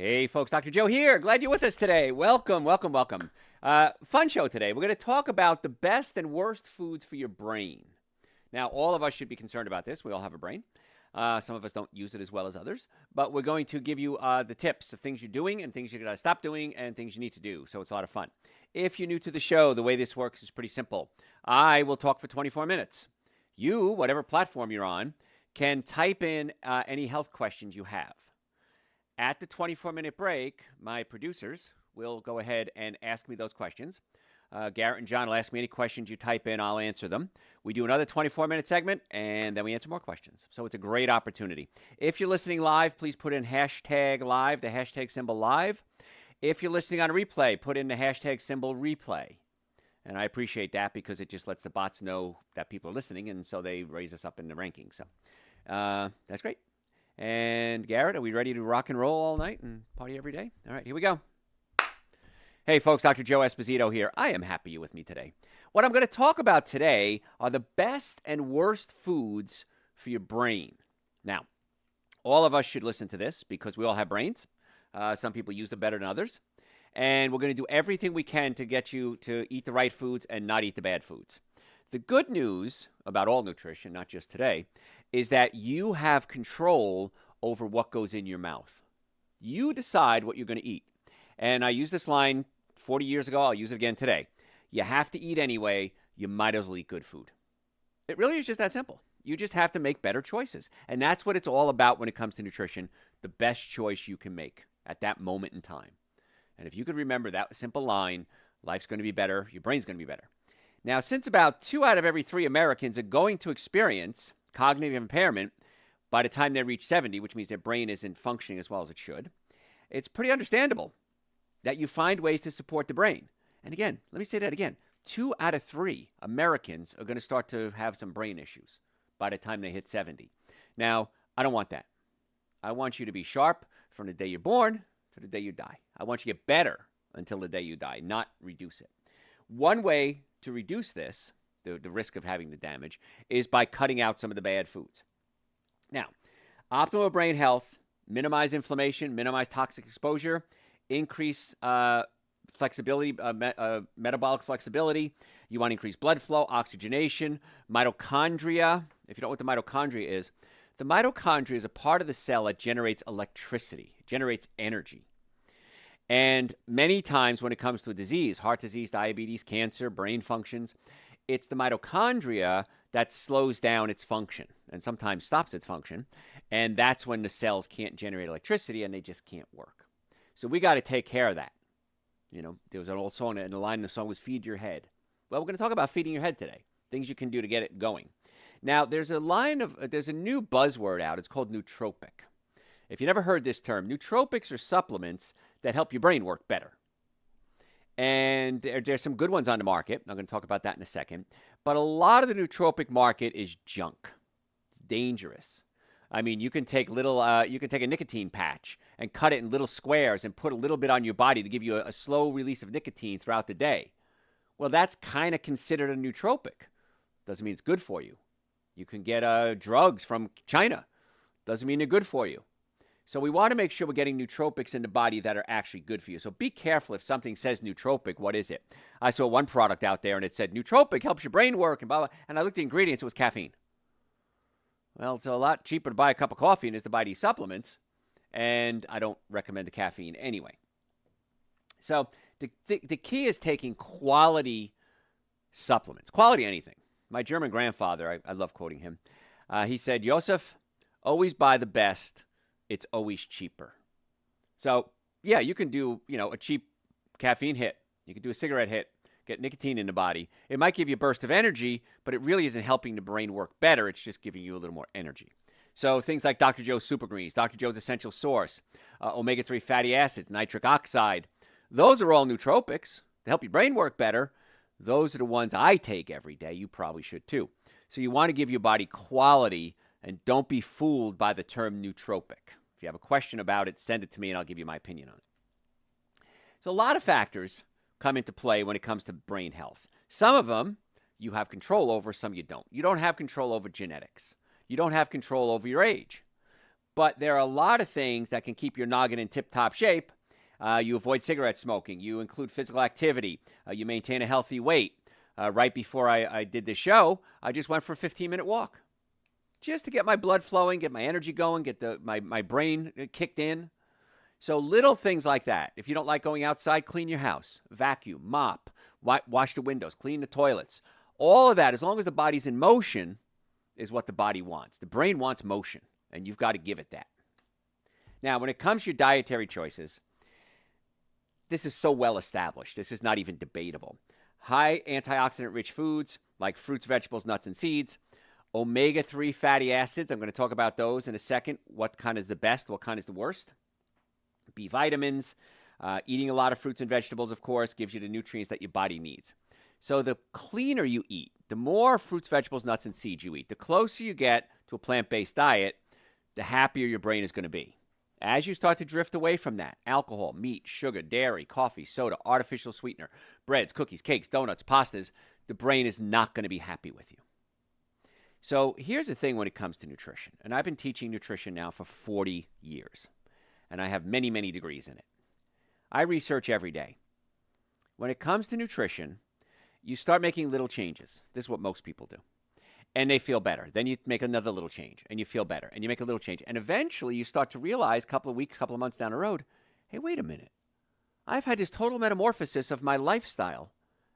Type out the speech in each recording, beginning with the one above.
Hey, folks, Dr. Joe here. Glad you're with us today. Welcome, welcome, welcome. Fun show today. We're going to talk about the best and worst foods for your brain. Now, all of us should be concerned about this. We all have a brain. Some of us don't use it as well as others. But we're going to give you the tips of things you're doing and things you're going to stop doing and things you need to do. So it's a lot of fun. If you're new to the show, the way this works is pretty simple. I will talk for 24 minutes. You, whatever platform you're on, can type in any health questions you have. At the 24-minute break, my producers will go ahead and ask me those questions. Garrett and John will ask me any questions you type in. I'll answer them. We do another 24-minute segment, and then we answer more questions. So it's a great opportunity. If you're listening live, please put in hashtag live, the hashtag symbol live. If you're listening on a replay, put in the hashtag symbol replay. And I appreciate that because it just lets the bots know that people are listening, and so they raise us up in the rankings. So that's great. And Garrett, are we ready to rock and roll all night and party every day? All right, here we go. Hey, folks, Dr. Joe Esposito here. I am happy you're with me today. What I'm going to talk about today are the best and worst foods for your brain. Now, all of us should listen to this because we all have brains. Some people use them better than others. And we're going to do everything we can to get you to eat the right foods and not eat the bad foods. The good news about all nutrition, not just today, is that you have control over what goes in your mouth. You decide what you're going to eat. And I used this line 40 years ago. I'll use it again today. You have to eat anyway. You might as well eat good food. It really is just that simple. You just have to make better choices. And that's what it's all about when it comes to nutrition, the best choice you can make at that moment in time. And if you could remember that simple line, life's going to be better, your brain's going to be better. Now, since about 2 out of every 3 Americans are going to experience cognitive impairment by the time they reach 70, which means their brain isn't functioning as well as it should, it's pretty understandable that you find ways to support the brain. And again, let me say that again. 2 out of 3 Americans are going to start to have some brain issues by the time they hit 70. Now, I don't want that. I want you to be sharp from the day you're born to the day you die. I want you to get better until the day you die, not reduce it. One way to reduce this, the risk of having the damage, is by cutting out some of the bad foods. Now, optimal brain health, minimize inflammation, minimize toxic exposure, increase flexibility, metabolic flexibility. You want to increase blood flow, oxygenation, mitochondria. If you don't know what the mitochondria is a part of the cell that generates electricity, generates energy. And many times when it comes to a disease, heart disease, diabetes, cancer, brain functions, it's the mitochondria that slows down its function and sometimes stops its function. And that's when the cells can't generate electricity and they just can't work. So we got to take care of that. You know, there was an old song, and the line in the song was "Feed Your Head." Well, we're going to talk about feeding your head today, things you can do to get it going. Now, there's a new buzzword out. It's called nootropic. If you never heard this term, nootropics are supplements that help your brain work better. And there's some good ones on the market. I'm going to talk about that in a second. But a lot of the nootropic market is junk. It's dangerous. I mean, you can take a nicotine patch and cut it in little squares and put a little bit on your body to give you a slow release of nicotine throughout the day. Well, that's kind of considered a nootropic. Doesn't mean it's good for you. You can get drugs from China. Doesn't mean they're good for you. So we want to make sure we're getting nootropics in the body that are actually good for you. So be careful if something says nootropic, what is it? I saw one product out there and it said nootropic helps your brain work and blah, blah. And I looked at the ingredients, it was caffeine. Well, it's a lot cheaper to buy a cup of coffee than it is to buy these supplements. And I don't recommend the caffeine anyway. So the key is taking quality supplements, quality anything. My German grandfather, I love quoting him. He said, Joseph, always buy the best. It's always cheaper. So, yeah, you can do, a cheap caffeine hit. You can do a cigarette hit, get nicotine in the body. It might give you a burst of energy, but it really isn't helping the brain work better. It's just giving you a little more energy. So things like Dr. Joe's Super Greens, Dr. Joe's Essential Source, omega-3 fatty acids, nitric oxide, those are all nootropics to help your brain work better. Those are the ones I take every day. You probably should too. So you want to give your body quality and don't be fooled by the term nootropic. If you have a question about it, send it to me and I'll give you my opinion on it. So a lot of factors come into play when it comes to brain health. Some of them you have control over, some you don't. You don't have control over genetics. You don't have control over your age. But there are a lot of things that can keep your noggin in tip-top shape. You avoid cigarette smoking. You include physical activity. You maintain a healthy weight. Right before I did this show, I just went for a 15-minute walk just to get my blood flowing, get my energy going, get my brain kicked in. So little things like that. If you don't like going outside, clean your house, vacuum, mop, wash the windows, clean the toilets. All of that, as long as the body's in motion, is what the body wants. The brain wants motion, and you've got to give it that. Now, when it comes to your dietary choices, this is so well established. This is not even debatable. High antioxidant-rich foods like fruits, vegetables, nuts, and seeds. Omega-3 fatty acids. I'm going to talk about those in a second. What kind is the best? What kind is the worst? B vitamins. Eating a lot of fruits and vegetables, of course, gives you the nutrients that your body needs. So the cleaner you eat, the more fruits, vegetables, nuts, and seeds you eat, the closer you get to a plant-based diet, the happier your brain is going to be. As you start to drift away from that, alcohol, meat, sugar, dairy, coffee, soda, artificial sweetener, breads, cookies, cakes, donuts, pastas, the brain is not going to be happy with you. So here's the thing when it comes to nutrition. And I've been teaching nutrition now for 40 years. And I have many, many degrees in it. I research every day. When it comes to nutrition, you start making little changes. This is what most people do. And they feel better. Then you make another little change, and you feel better. And you make a little change. And eventually, you start to realize a couple of weeks, couple of months down the road, hey, wait a minute. I've had this total metamorphosis of my lifestyle.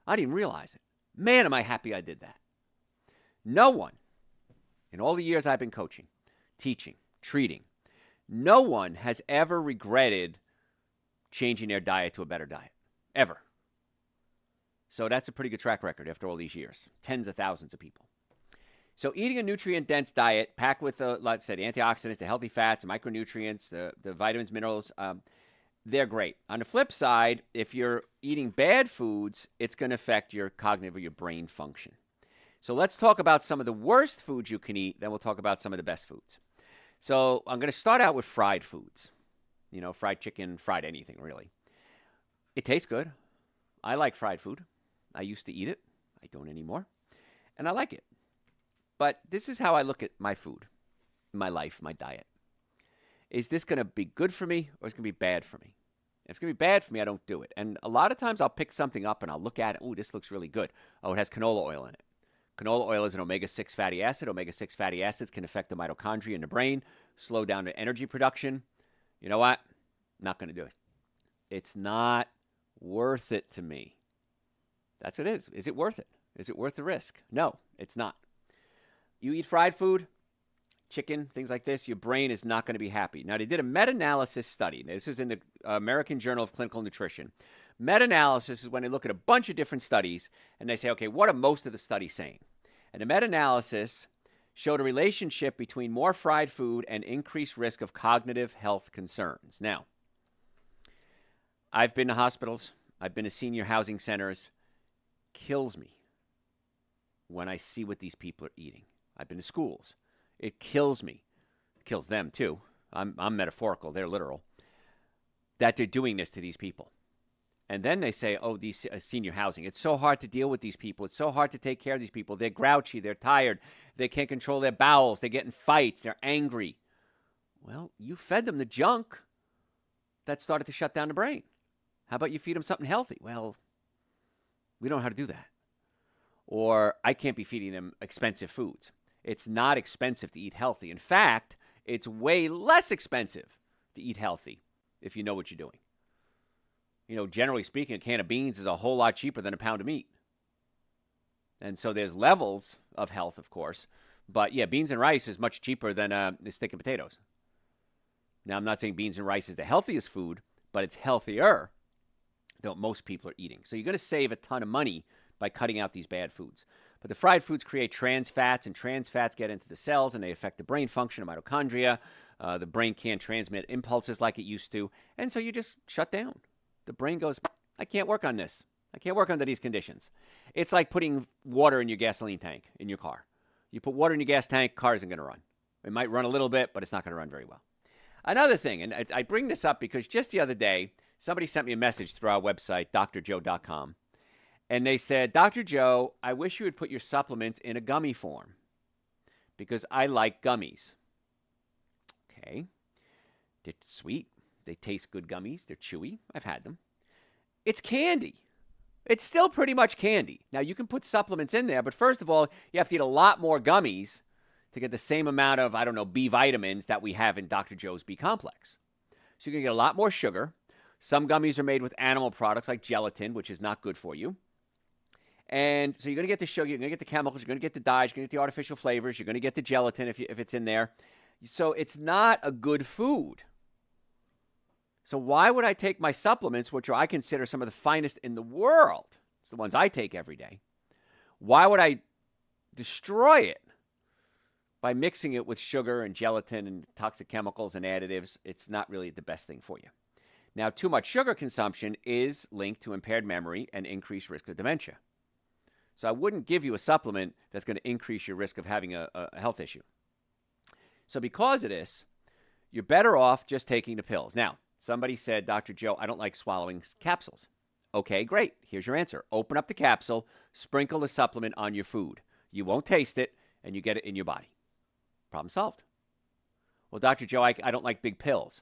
I didn't realize it. Man, am I happy I did that. No one, in all the years I've been coaching, teaching, treating, no one has ever regretted changing their diet to a better diet. Ever. So that's a pretty good track record after all these years. Tens of thousands of people. So eating a nutrient-dense diet packed with, like I said, antioxidants, the healthy fats, the micronutrients, the vitamins, minerals, they're great. On the flip side, if you're eating bad foods, it's going to affect your cognitive or your brain function. So let's talk about some of the worst foods you can eat. Then we'll talk about some of the best foods. So I'm going to start out with fried foods. You know, fried chicken, fried anything, really. It tastes good. I like fried food. I used to eat it. I don't anymore. And I like it. But this is how I look at my food, my life, my diet. Is this going to be good for me or is it going to be bad for me? If it's going to be bad for me, I don't do it. And a lot of times I'll pick something up and I'll look at it. Oh, this looks really good. Oh, it has canola oil in it. Canola oil is an omega-6 fatty acid. Omega-6 fatty acids can affect the mitochondria in the brain, slow down the energy production. You know what? Not going to do it. It's not worth it to me. That's what it is. Is it worth it? Is it worth the risk? No, it's not. You eat fried food, chicken, things like this, your brain is not going to be happy. Now, they did a meta-analysis study. This is in the American Journal of Clinical Nutrition. Meta-analysis is when they look at a bunch of different studies and they say, okay, what are most of the studies saying? And the meta-analysis showed a relationship between more fried food and increased risk of cognitive health concerns. Now, I've been to hospitals. I've been to senior housing centers. Kills me when I see what these people are eating. I've been to schools. It kills me. It kills them, too. I'm metaphorical. They're literal. That they're doing this to these people. And then they say, oh, these senior housing. It's so hard to deal with these people. It's so hard to take care of these people. They're grouchy. They're tired. They can't control their bowels. They get in fights. They're angry. Well, you fed them the junk that started to shut down the brain. How about you feed them something healthy? Well, we don't know how to do that. Or I can't be feeding them expensive foods. It's not expensive to eat healthy. In fact, it's way less expensive to eat healthy if you know what you're doing. You know, generally speaking, a can of beans is a whole lot cheaper than a pound of meat. And so there's levels of health, of course. But yeah, beans and rice is much cheaper than a steak and potatoes. Now, I'm not saying beans and rice is the healthiest food, but it's healthier than what most people are eating. So you're going to save a ton of money by cutting out these bad foods. But the fried foods create trans fats, and trans fats get into the cells, and they affect the brain function of mitochondria. The brain can't transmit impulses like it used to, and so you just shut down. The brain goes, I can't work on this. I can't work under these conditions. It's like putting water in your gasoline tank in your car. You put water in your gas tank, car isn't going to run. It might run a little bit, but it's not going to run very well. Another thing, and I bring this up because just the other day, somebody sent me a message through our website, drjoe.com. And they said, Dr. Joe, I wish you would put your supplements in a gummy form because I like gummies. Okay. They're sweet. They taste good gummies. They're chewy. I've had them. It's candy. It's still pretty much candy. Now, you can put supplements in there, but first of all, you have to eat a lot more gummies to get the same amount of, I don't know, B vitamins that we have in Dr. Joe's B complex. So you're going to get a lot more sugar. Some gummies are made with animal products like gelatin, which is not good for you. And so you're going to get the sugar, you're going to get the chemicals, you're going to get the dyes, you're going to get the artificial flavors, you're going to get the gelatin if it's in there. So it's not a good food. So why would I take my supplements, which I consider some of the finest in the world? It's the ones I take every day. Why would I destroy it by mixing it with sugar and gelatin and toxic chemicals and additives? It's not really the best thing for you. Now, too much sugar consumption is linked to impaired memory and increased risk of dementia. So I wouldn't give you a supplement that's going to increase your risk of having a health issue. So because of this, you're better off just taking the pills. Now, somebody said, Dr. Joe, I don't like swallowing capsules. Okay, great. Here's your answer. Open up the capsule, sprinkle the supplement on your food. You won't taste it, and you get it in your body. Problem solved. Well, Dr. Joe, I don't like big pills.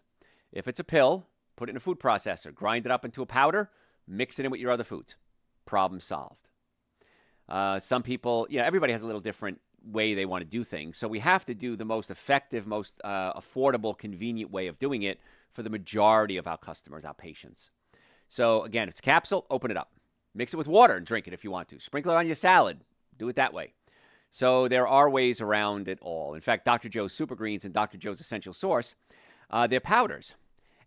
If it's a pill, put it in a food processor, grind it up into a powder, mix it in with your other foods. Problem solved. Some people, everybody has a little different way they want to do things. So we have to do the most effective, most affordable, convenient way of doing it for the majority of our customers, our patients. So again, if it's a capsule, open it up. Mix it with water and drink it if you want to. Sprinkle it on your salad. Do it that way. So there are ways around it all. In fact, Dr. Joe's Super Greens and Dr. Joe's Essential Source, they're powders.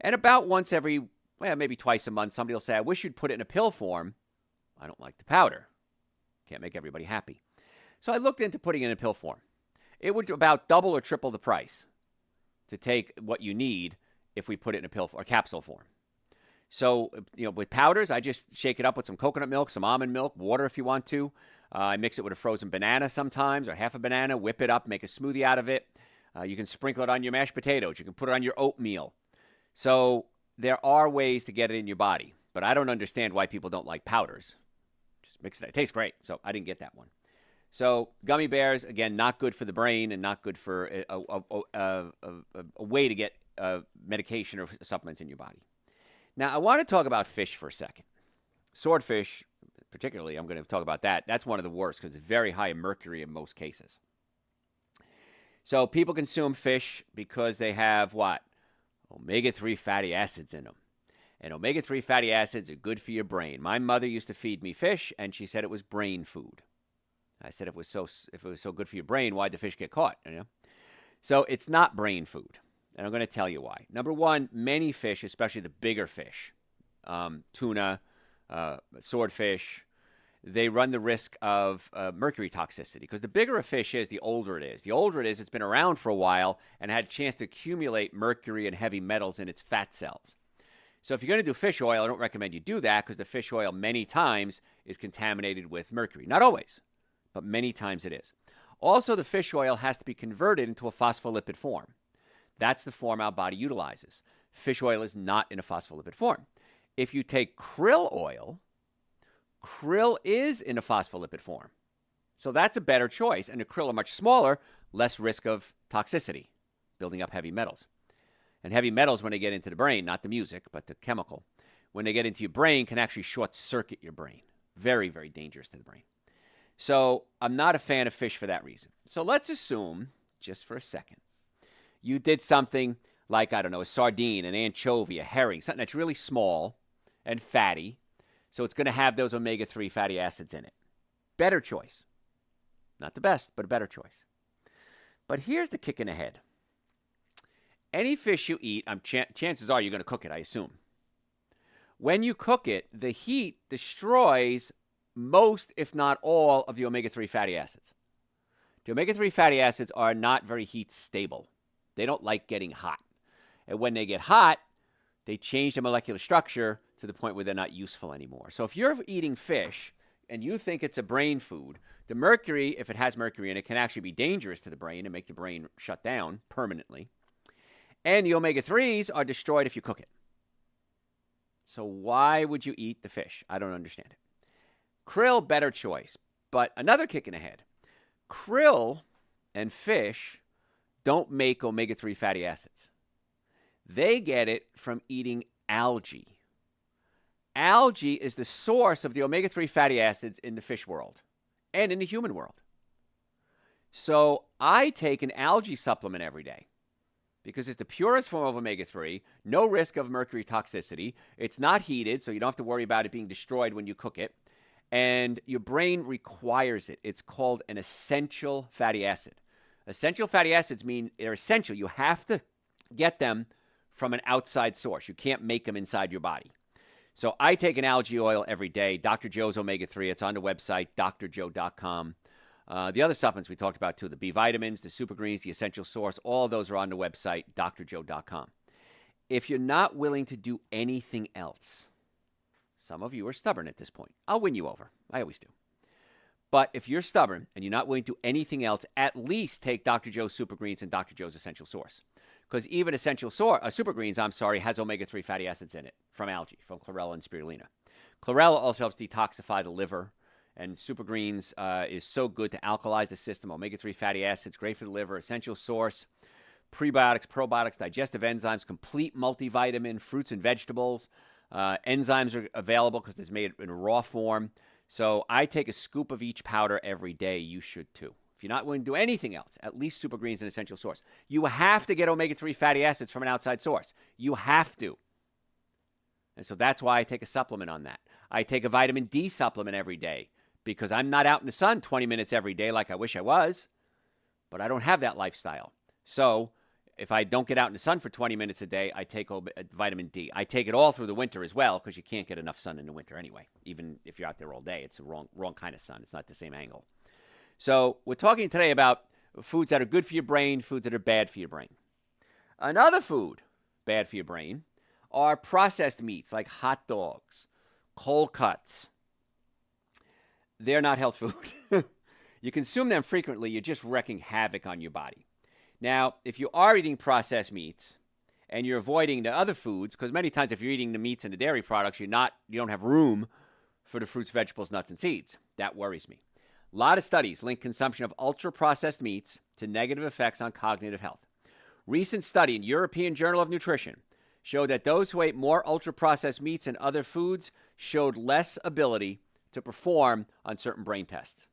And about once every, maybe twice a month, somebody will say, I wish you'd put it in a pill form. I don't like the powder. Can't make everybody happy. So I looked into putting it in a pill form. It would about double or triple the price to take what you need if we put it in a pill or capsule form. So, with powders, I just shake it up with some coconut milk, some almond milk, water if you want to. I mix it with a frozen banana sometimes or half a banana, whip it up, make a smoothie out of it. You can sprinkle it on your mashed potatoes. You can put it on your oatmeal. So there are ways to get it in your body, but I don't understand why people don't like powders. Just mix it. It tastes great, so I didn't get that one. So gummy bears, again, not good for the brain and not good for a way to get medication or supplements in your body. Now, I want to talk about fish for a second. Swordfish, particularly, I'm going to talk about that. That's one of the worst because it's very high in mercury in most cases. So people consume fish because they have what? Omega-3 fatty acids in them. And omega-3 fatty acids are good for your brain. My mother used to feed me fish, and she said it was brain food. I said, if it was so good for your brain, why'd the fish get caught? So it's not brain food, and I'm going to tell you why. Number one, many fish, especially the bigger fish, tuna, swordfish, they run the risk of mercury toxicity because the bigger a fish is, the older it is. The older it is, it's been around for a while and had a chance to accumulate mercury and heavy metals in its fat cells. So if you're going to do fish oil, I don't recommend you do that because the fish oil many times is contaminated with mercury. Not always, but many times it is. Also, the fish oil has to be converted into a phospholipid form. That's the form our body utilizes. Fish oil is not in a phospholipid form. If you take krill oil, krill is in a phospholipid form. So that's a better choice. And the krill are much smaller, less risk of toxicity, building up heavy metals. And heavy metals, when they get into the brain, not the music, but the chemical, when they get into your brain, can actually short circuit your brain. Very, very dangerous to the brain. So I'm not a fan of fish for that reason. So let's assume, just for a second, you did something like, I don't know, a sardine, an anchovy, a herring, something that's really small and fatty. So it's going to have those omega-3 fatty acids in it. Better choice. Not the best, but a better choice. But here's the kick in the head. Any fish you eat, chances are you're going to cook it, I assume. When you cook it, the heat destroys most, if not all, of the omega-3 fatty acids. The omega-3 fatty acids are not very heat stable. They don't like getting hot. And when they get hot, they change the molecular structure to the point where they're not useful anymore. So if you're eating fish and you think it's a brain food, the mercury, if it has mercury in it, can actually be dangerous to the brain and make the brain shut down permanently. And the omega-3s are destroyed if you cook it. So why would you eat the fish? I don't understand it. Krill, better choice. But another kick in the head. Krill and fish don't make omega-3 fatty acids. They get it from eating algae. Algae is the source of the omega-3 fatty acids in the fish world and in the human world. So I take an algae supplement every day because it's the purest form of omega-3, no risk of mercury toxicity. It's not heated, so you don't have to worry about it being destroyed when you cook it. And your brain requires it. It's called an essential fatty acid. Essential fatty acids mean they're essential. You have to get them from an outside source. You can't make them inside your body. So I take an algae oil every day, Dr. Joe's Omega-3. It's on the website, drjoe.com. The other supplements we talked about too, the B vitamins, the super greens, the essential source, all of those are on the website, drjoe.com. If you're not willing to do anything else, some of you are stubborn at this point. I'll win you over. I always do. But if you're stubborn and you're not willing to do anything else, at least take Dr. Joe's Super Greens and Dr. Joe's Essential Source. Because even Super Greens, has omega-3 fatty acids in it from algae, from chlorella and spirulina. Chlorella also helps detoxify the liver. And Super Greens is so good to alkalize the system. Omega-3 fatty acids, great for the liver. Essential Source, prebiotics, probiotics, digestive enzymes, complete multivitamin, fruits and vegetables. Enzymes are available because it's made in raw form. So I take a scoop of each powder every day. You should too. If you're not willing to do anything else, at least Super Greens and Essential Source. You have to get omega-3 fatty acids from an outside source. You have to. And so that's why I take a supplement on that. I take a vitamin D supplement every day because I'm not out in the sun 20 minutes every day like I wish I was, but I don't have that lifestyle. So if I don't get out in the sun for 20 minutes a day, I take vitamin D. I take it all through the winter as well because you can't get enough sun in the winter anyway. Even if you're out there all day, it's the wrong kind of sun. It's not the same angle. So we're talking today about foods that are good for your brain, foods that are bad for your brain. Another food bad for your brain are processed meats like hot dogs, cold cuts. They're not health food. You consume them frequently, you're just wreaking havoc on your body. Now, if you are eating processed meats and you're avoiding the other foods, because many times if you're eating the meats and the dairy products, you don't have room for the fruits, vegetables, nuts, and seeds. That worries me. A lot of studies link consumption of ultra-processed meats to negative effects on cognitive health. Recent study in European Journal of Nutrition showed that those who ate more ultra-processed meats and other foods showed less ability to perform on certain brain tests.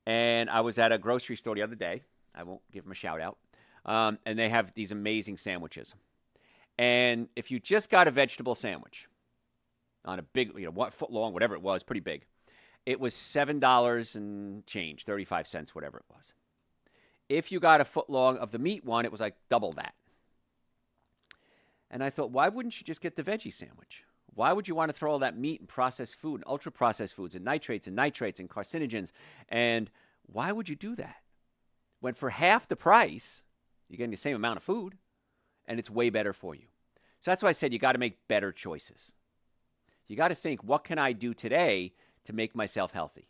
And I was at a grocery store the other day. I won't give them a shout out. And they have these amazing sandwiches. And if you just got a vegetable sandwich on a big, 1 foot long, whatever it was, pretty big, it was $7 and change, 35 cents, whatever it was. If you got a foot long of the meat one, it was like double that. And I thought, why wouldn't you just get the veggie sandwich? Why would you want to throw all that meat and processed food and ultra-processed foods and nitrates and carcinogens? And why would you do that? When for half the price, you're getting the same amount of food, and it's way better for you. So that's why I said you got to make better choices. You got to think, what can I do today to make myself healthy?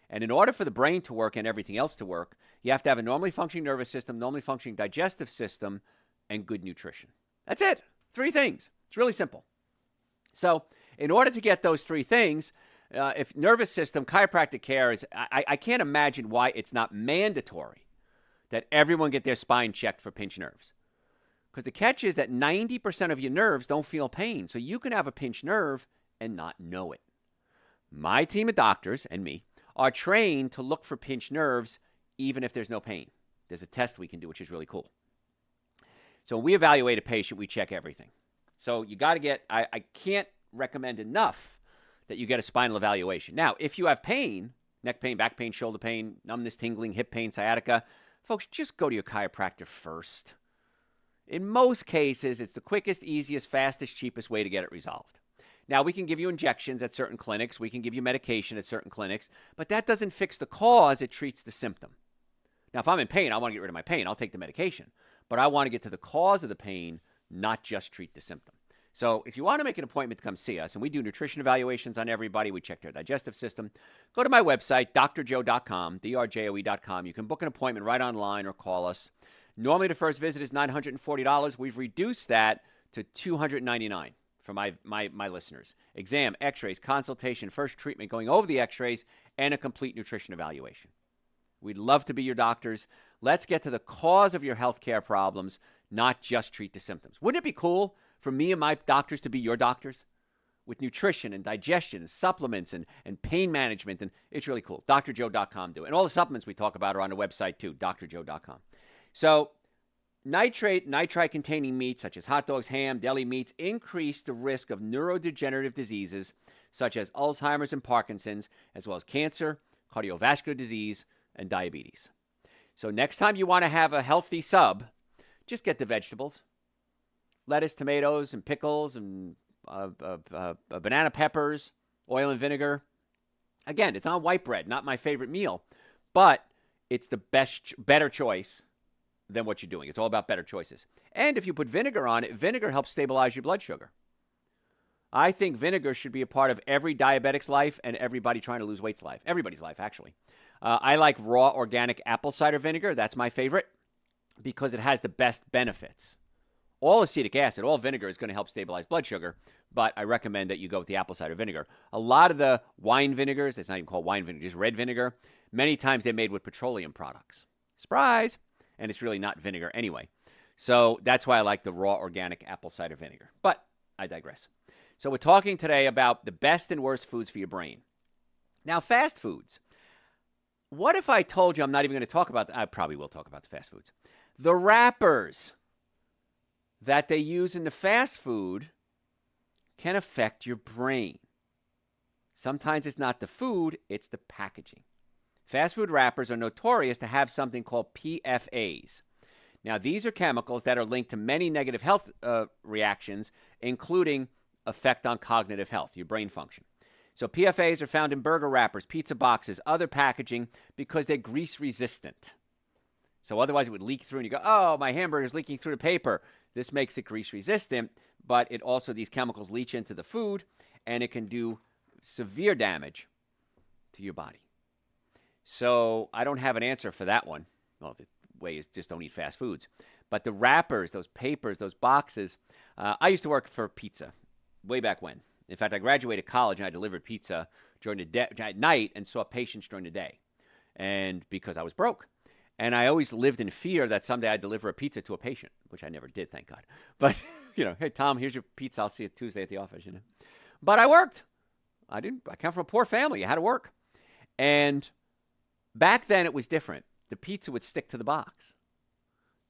And in order for the brain to work and everything else to work, you have to have a normally functioning nervous system, normally functioning digestive system, and good nutrition. That's it. 3 things. It's really simple. So in order to get those 3 things, if nervous system, chiropractic care is, I can't imagine why it's not mandatory that everyone get their spine checked for pinched nerves. Because the catch is that 90% of your nerves don't feel pain. So you can have a pinched nerve and not know it. My team of doctors and me are trained to look for pinched nerves even if there's no pain. There's a test we can do, which is really cool. So when we evaluate a patient, we check everything. So you got to get, I can't recommend enough that you get a spinal evaluation. Now, if you have pain, neck pain, back pain, shoulder pain, numbness, tingling, hip pain, sciatica, folks, just go to your chiropractor first. In most cases, it's the quickest, easiest, fastest, cheapest way to get it resolved. Now, we can give you injections at certain clinics. We can give you medication at certain clinics. But that doesn't fix the cause. It treats the symptom. Now, if I'm in pain, I want to get rid of my pain. I'll take the medication. But I want to get to the cause of the pain, not just treat the symptom. So if you want to make an appointment to come see us, and we do nutrition evaluations on everybody, we check their digestive system, go to my website, drjoe.com, drjoe.com. You can book an appointment right online or call us. Normally, the first visit is $940. We've reduced that to $299 for my listeners. Exam, x-rays, consultation, first treatment, going over the x-rays, and a complete nutrition evaluation. We'd love to be your doctors. Let's get to the cause of your healthcare problems, not just treat the symptoms. Wouldn't it be cool for me and my doctors to be your doctors? With nutrition and digestion and supplements and pain management. And it's really cool. drjoe.com do it. And all the supplements we talk about are on the website too, drjoe.com. So nitrite-containing meats such as hot dogs, ham, deli meats increase the risk of neurodegenerative diseases such as Alzheimer's and Parkinson's, as well as cancer, cardiovascular disease, and diabetes. So next time you want to have a healthy sub, just get the vegetables. Lettuce, tomatoes, and pickles, and banana peppers, oil and vinegar. Again, it's on white bread, not my favorite meal, but it's the better choice than what you're doing. It's all about better choices. And if you put vinegar on it, vinegar helps stabilize your blood sugar. I think vinegar should be a part of every diabetic's life and everybody trying to lose weight's life. Everybody's life, actually. I like raw organic apple cider vinegar. That's my favorite because it has the best benefits. All acetic acid, all vinegar is going to help stabilize blood sugar, but I recommend that you go with the apple cider vinegar. A lot of the wine vinegars, it's not even called wine vinegar, just red vinegar, many times they're made with petroleum products. Surprise! And it's really not vinegar anyway. So that's why I like the raw organic apple cider vinegar. But I digress. So we're talking today about the best and worst foods for your brain. Now, fast foods. What if I told you I'm not even going to talk about, I probably will talk about the fast foods. The wrappers that they use in the fast food can affect your brain. Sometimes it's not the food, it's the packaging. Fast food wrappers are notorious to have something called PFAs. Now, these are chemicals that are linked to many negative health reactions, including effect on cognitive health, your brain function. So PFAs are found in burger wrappers, pizza boxes, other packaging because they're grease resistant. So otherwise it would leak through and you go, oh, my hamburger's leaking through the paper. This makes it grease resistant, but it also, these chemicals leach into the food and it can do severe damage to your body. So I don't have an answer for that one. Well, the way is just don't eat fast foods. But the wrappers, those papers, those boxes, I used to work for pizza way back when. In fact, I graduated college and I delivered pizza during the day, at night and saw patients during the day. And because I was broke. And I always lived in fear that someday I'd deliver a pizza to a patient, which I never did, thank God. But, hey, Tom, here's your pizza. I'll see you Tuesday at the office, But I worked. I come from a poor family. I had to work. And back then it was different. The pizza would stick to the box.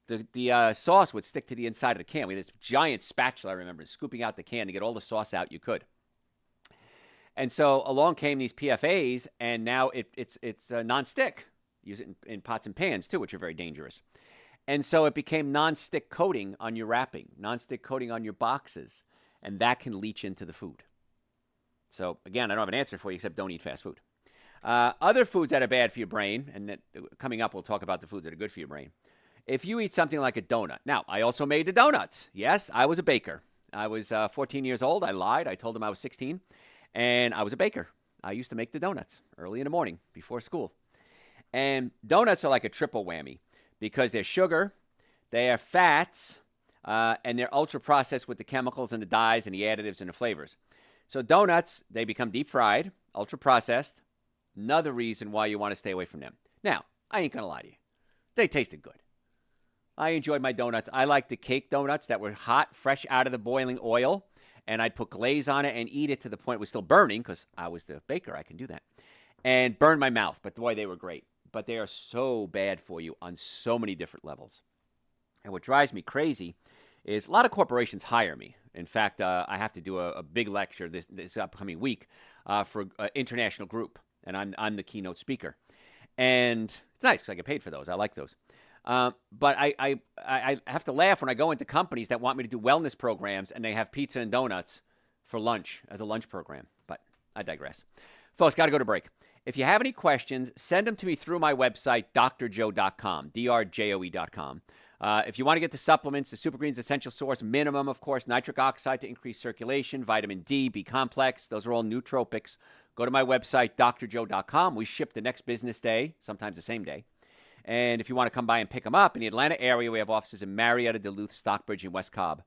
The sauce would stick to the inside of the can. We had this giant spatula, I remember, scooping out the can to get all the sauce out you could. And so along came these PFAs, and now it's non-stick. Use it in pots and pans, too, which are very dangerous. And so it became non-stick coating on your wrapping, non-stick coating on your boxes, and that can leach into the food. So, again, I don't have an answer for you except don't eat fast food. Other foods that are bad for your brain, and coming up we'll talk about the foods that are good for your brain. If you eat something like a donut. Now, I also made the donuts. Yes, I was a baker. I was 14 years old. I lied. I told them I was 16, and I was a baker. I used to make the donuts early in the morning before school. And donuts are like a triple whammy because they're sugar, they are fats, and they're ultra-processed with the chemicals and the dyes and the additives and the flavors. So donuts, they become deep-fried, ultra-processed. Another reason why you want to stay away from them. Now, I ain't going to lie to you. They tasted good. I enjoyed my donuts. I like the cake donuts that were hot, fresh out of the boiling oil, and I'd put glaze on it and eat it to the point it was still burning because I was the baker. I can do that. And burn my mouth, but boy, they were great. But they are so bad for you on so many different levels. And what drives me crazy is a lot of corporations hire me. In fact, I have to do a big lecture this upcoming week for an international group, and I'm the keynote speaker. And it's nice because I get paid for those. I like those. But I have to laugh when I go into companies that want me to do wellness programs and they have pizza and donuts for lunch as a lunch program. But I digress. Folks, got to go to break. If you have any questions, send them to me through my website, drjoe.com, drjoe.com. If you want to get the supplements, the Super Greens Essential Source, minimum, of course, nitric oxide to increase circulation, vitamin D, B-complex, those are all nootropics. Go to my website, drjoe.com. We ship the next business day, sometimes the same day. And if you want to come by and pick them up in the Atlanta area, we have offices in Marietta, Duluth, Stockbridge, and West Cobb.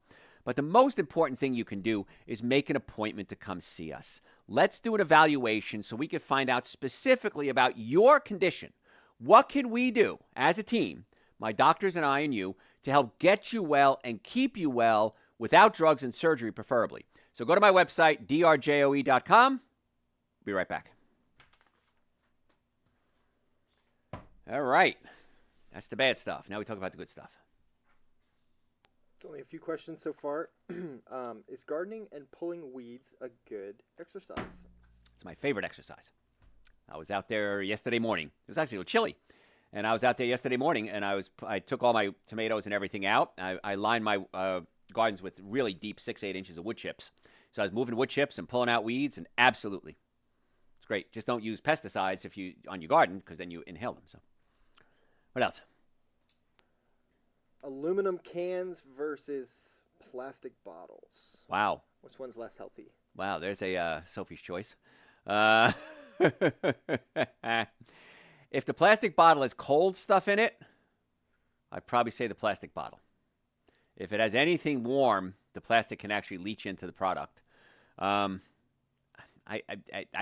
But the most important thing you can do is make an appointment to come see us. Let's do an evaluation so we can find out specifically about your condition. What can we do as a team, my doctors and I and you, to help get you well and keep you well without drugs and surgery, preferably? So go to my website, drjoe.com. Be right back. All right. That's the bad stuff. Now we talk about the good stuff. It's only a few questions so far. Is gardening and pulling weeds a good exercise? It's my favorite exercise. I was out there yesterday morning. It was actually a little chilly. And I was out there yesterday morning, and I took all my tomatoes and everything out. I lined my gardens with really deep 6-8 inches of wood chips. So I was moving wood chips and pulling out weeds, and absolutely, it's great. Just don't use pesticides on your garden, because then you inhale them. So, what else? Aluminum cans versus plastic bottles. Wow. Which one's less healthy? Wow, there's a Sophie's choice. If the plastic bottle has cold stuff in it, I'd probably say the plastic bottle. If it has anything warm, the plastic can actually leach into the product. I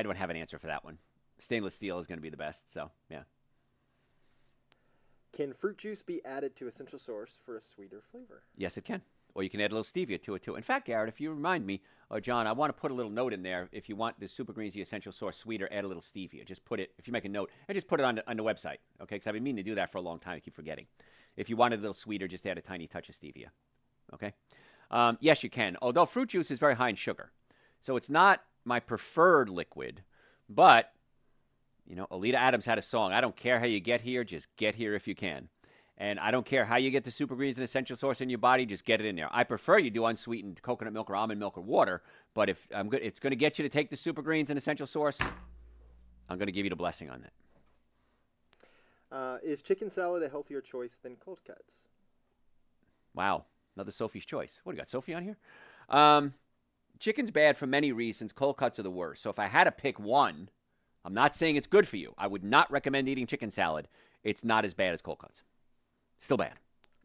don't have an answer for that one. Stainless steel is going to be the best, so yeah. Can fruit juice be added to Essential Source for a sweeter flavor? Yes, it can. Or you can add a little stevia to it, too. In fact, Garrett, if you remind me, or John, I want to put a little note in there. If you want the Super Greensy Essential Source sweeter, add a little stevia. Just put it, if you make a note, and just put it on the website, okay? Because I've been meaning to do that for a long time. I keep forgetting. If you want it a little sweeter, just add a tiny touch of stevia, okay? Yes, you can. Although fruit juice is very high in sugar. So it's not my preferred liquid, but, Alita Adams had a song, I don't care how you get here, just get here if you can. And I don't care how you get the Super Greens and Essential Source in your body, just get it in there. I prefer you do unsweetened coconut milk or almond milk or water, but if it's going to get you to take the Super Greens and Essential Source, I'm going to give you the blessing on that. Is chicken salad a healthier choice than cold cuts? Wow, another Sophie's choice. What, do you got Sophie on here? Chicken's bad for many reasons. Cold cuts are the worst. So if I had to pick one, I'm not saying it's good for you. I would not recommend eating chicken salad. It's not as bad as cold cuts. Still bad.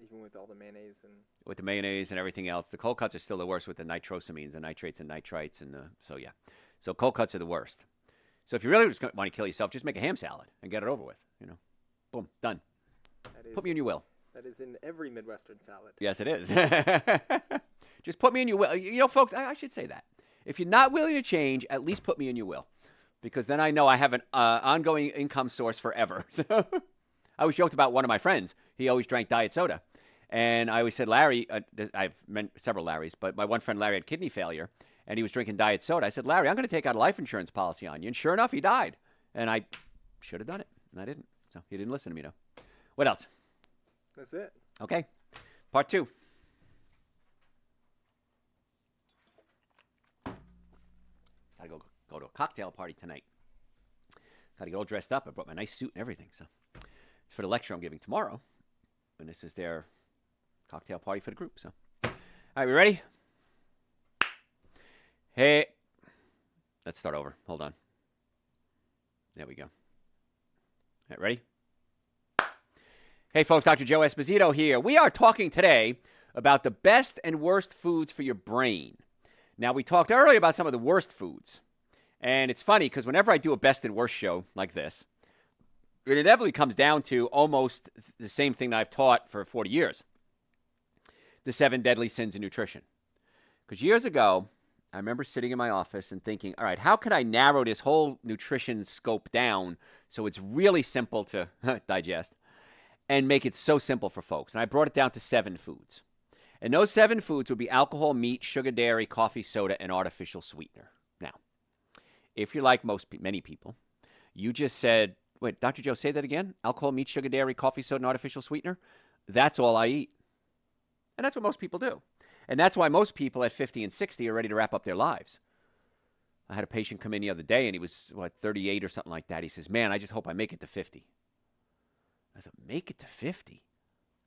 Even with all the mayonnaise and... With the mayonnaise and everything else. The cold cuts are still the worst with the nitrosamines, the nitrates and nitrites. And so, yeah. So cold cuts are the worst. So if you really just want to kill yourself, just make a ham salad and get it over with. Boom, done. Put me in your will. That is in every Midwestern salad. Yes, it is. Just put me in your will. Folks, I should say that. If you're not willing to change, at least put me in your will. Because then I know I have an ongoing income source forever. So I always joked about one of my friends. He always drank diet soda. And I always said, Larry, I've met several Larrys, but my one friend Larry had kidney failure, and he was drinking diet soda. I said, Larry, I'm going to take out a life insurance policy on you. And sure enough, he died. And I should have done it, and I didn't. So he didn't listen to me, though. What else? That's it. Okay. Part 2. Got to go to a cocktail party tonight. Got to get all dressed up. I brought my nice suit and everything, so... It's for the lecture I'm giving tomorrow, and this is their cocktail party for the group. So, all right, we ready? Hey, let's start over. Hold on. There we go. All right, ready? Hey, folks, Dr. Joe Esposito here. We are talking today about the best and worst foods for your brain. Now, we talked earlier about some of the worst foods, and it's funny because whenever I do a best and worst show like this, it inevitably comes down to almost the same thing that I've taught for 40 years. The 7 deadly sins of nutrition. Because years ago, I remember sitting in my office and thinking, all right, how can I narrow this whole nutrition scope down so it's really simple to digest and make it so simple for folks? And I brought it down to 7 foods. And those 7 foods would be alcohol, meat, sugar, dairy, coffee, soda, and artificial sweetener. Now, if you're like many people, you just said, wait, Dr. Joe, say that again? Alcohol, meat, sugar, dairy, coffee, soda, and artificial sweetener? That's all I eat. And that's what most people do. And that's why most people at 50 and 60 are ready to wrap up their lives. I had a patient come in the other day, and he was, 38 or something like that. He says, man, I just hope I make it to 50. I thought, make it to 50?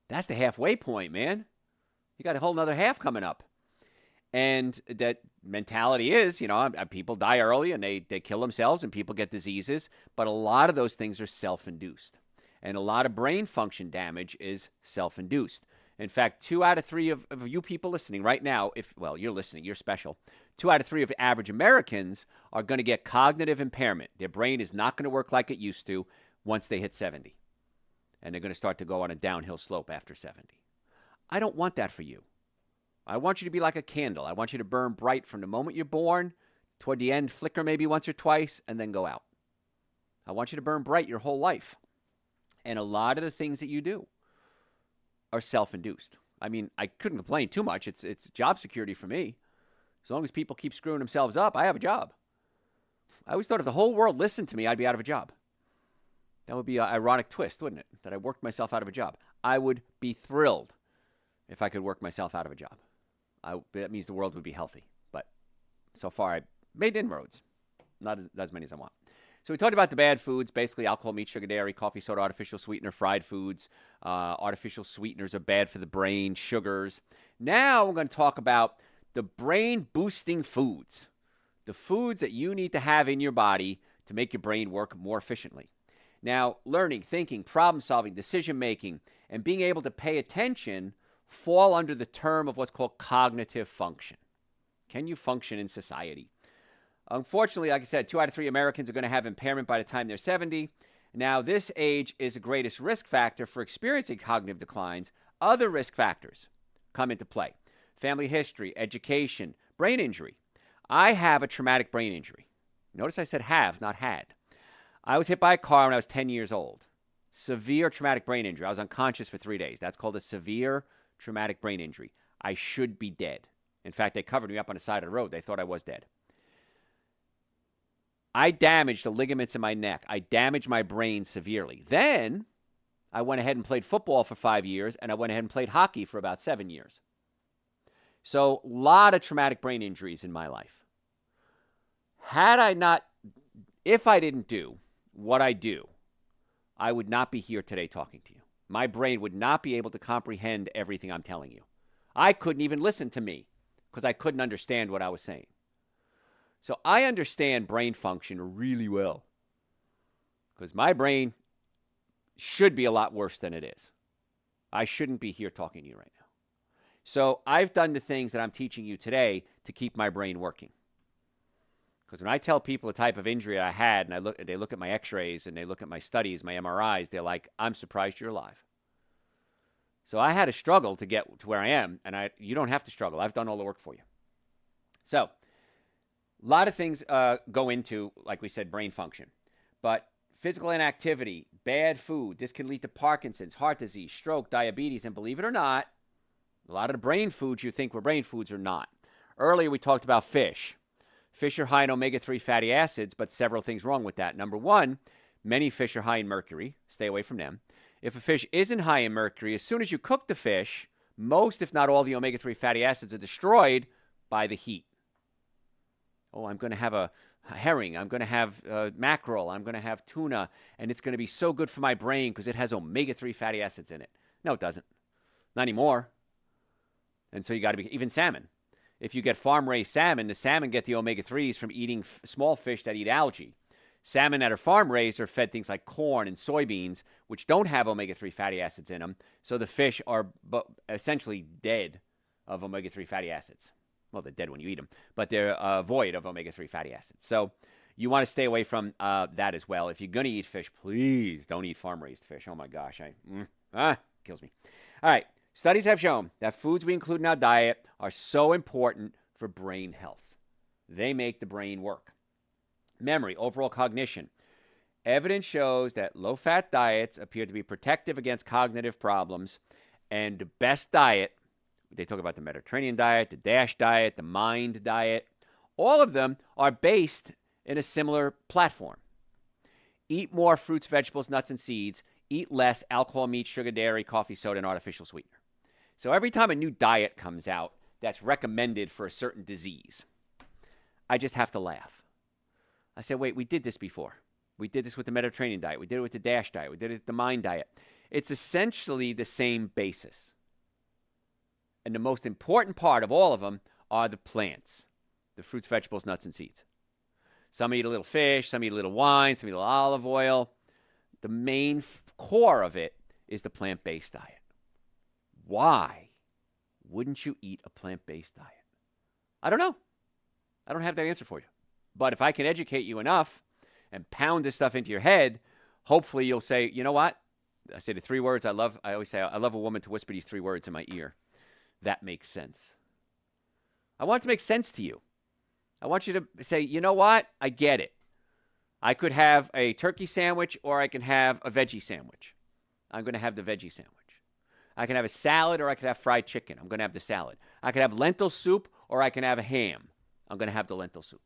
That's the halfway point, man. You got a whole nother half coming up. And that mentality is, people die early and they kill themselves and people get diseases. But a lot of those things are self-induced. And a lot of brain function damage is self-induced. In fact, 2 out of 3 of you people listening right now, you're listening, you're special. 2 out of 3 of average Americans are going to get cognitive impairment. Their brain is not going to work like it used to once they hit 70. and they're going to start to go on a downhill slope after 70. I don't want that for you. I want you to be like a candle. I want you to burn bright from the moment you're born, toward the end, flicker maybe once or twice, and then go out. I want you to burn bright your whole life. And a lot of the things that you do are self-induced. I mean, I couldn't complain too much. It's job security for me. As long as people keep screwing themselves up, I have a job. I always thought if the whole world listened to me, I'd be out of a job. That would be an ironic twist, wouldn't it? That I worked myself out of a job. I would be thrilled if I could work myself out of a job. That means the world would be healthy. But so far, I made inroads. Not as many as I want. So we talked about the bad foods, basically alcohol, meat, sugar, dairy, coffee, soda, artificial sweetener, fried foods. Artificial sweeteners are bad for the brain, sugars. Now we're going to talk about the brain-boosting foods, the foods that you need to have in your body to make your brain work more efficiently. Now, learning, thinking, problem-solving, decision-making, and being able to pay attention fall under the term of what's called cognitive function. Can you function in society? Unfortunately, like I said, 2 out of 3 Americans are going to have impairment by the time they're 70. Now, this age is the greatest risk factor for experiencing cognitive declines. Other risk factors come into play. Family history, education, brain injury. I have a traumatic brain injury. Notice I said have, not had. I was hit by a car when I was 10 years old. Severe traumatic brain injury. I was unconscious for 3 days. That's called a severe traumatic brain injury. I should be dead. In fact, they covered me up on the side of the road. They thought I was dead. I damaged the ligaments in my neck. I damaged my brain severely. Then I went ahead and played football for 5 years, and I went ahead and played hockey for about 7 years. So a lot of traumatic brain injuries in my life. If I didn't do what I do, I would not be here today talking to you. My brain would not be able to comprehend everything I'm telling you. I couldn't even listen to me because I couldn't understand what I was saying. So I understand brain function really well because my brain should be a lot worse than it is. I shouldn't be here talking to you right now. So I've done the things that I'm teaching you today to keep my brain working. Because when I tell people the type of injury I had, and they look at my x-rays and they look at my studies, my MRIs, they're like, I'm surprised you're alive. So I had to struggle to get to where I am, and you don't have to struggle. I've done all the work for you. So a lot of things go into, like we said, brain function. But physical inactivity, bad food, this can lead to Parkinson's, heart disease, stroke, diabetes, and believe it or not, a lot of the brain foods you think were brain foods are not. Earlier we talked about fish. Fish are high in omega-3 fatty acids, but several things wrong with that. Number one, many fish are high in mercury. Stay away from them. If a fish isn't high in mercury, as soon as you cook the fish, most, if not all, the omega-3 fatty acids are destroyed by the heat. Oh, I'm going to have a herring. I'm going to have mackerel. I'm going to have tuna, and it's going to be so good for my brain because it has omega-3 fatty acids in it. No, it doesn't. Not anymore. And so you got to be, even salmon. If you get farm-raised salmon, the salmon get the omega-3s from eating small fish that eat algae. Salmon that are farm-raised are fed things like corn and soybeans, which don't have omega-3 fatty acids in them. So the fish are essentially dead of omega-3 fatty acids. Well, they're dead when you eat them, but they're void of omega-3 fatty acids. So you want to stay away from that as well. If you're going to eat fish, please don't eat farm-raised fish. Oh, my gosh. Kills me. All right. Studies have shown that foods we include in our diet are so important for brain health. They make the brain work. Memory, overall cognition. Evidence shows that low-fat diets appear to be protective against cognitive problems, and the best diet, they talk about the Mediterranean diet, the DASH diet, the MIND diet, all of them are based in a similar platform. Eat more fruits, vegetables, nuts, and seeds. Eat less alcohol, meat, sugar, dairy, coffee, soda, and artificial sweetener. So every time a new diet comes out that's recommended for a certain disease, I just have to laugh. I say, wait, we did this before. We did this with the Mediterranean diet. We did it with the DASH diet. We did it with the MIND diet. It's essentially the same basis. And the most important part of all of them are the plants, the fruits, vegetables, nuts, and seeds. Some eat a little fish, some eat a little wine, some eat a little olive oil. The main core of it is the plant-based diet. Why wouldn't you eat a plant-based diet? I don't know. I don't have that answer for you. But if I can educate you enough and pound this stuff into your head, hopefully you'll say, you know what? I say the 3 words I always say, I love a woman to whisper these 3 words in my ear. That makes sense. I want it to make sense to you. I want you to say, you know what? I get it. I could have a turkey sandwich or I can have a veggie sandwich. I'm going to have the veggie sandwich. I can have a salad or I could have fried chicken. I'm going to have the salad. I could have lentil soup or I can have a ham. I'm going to have the lentil soup.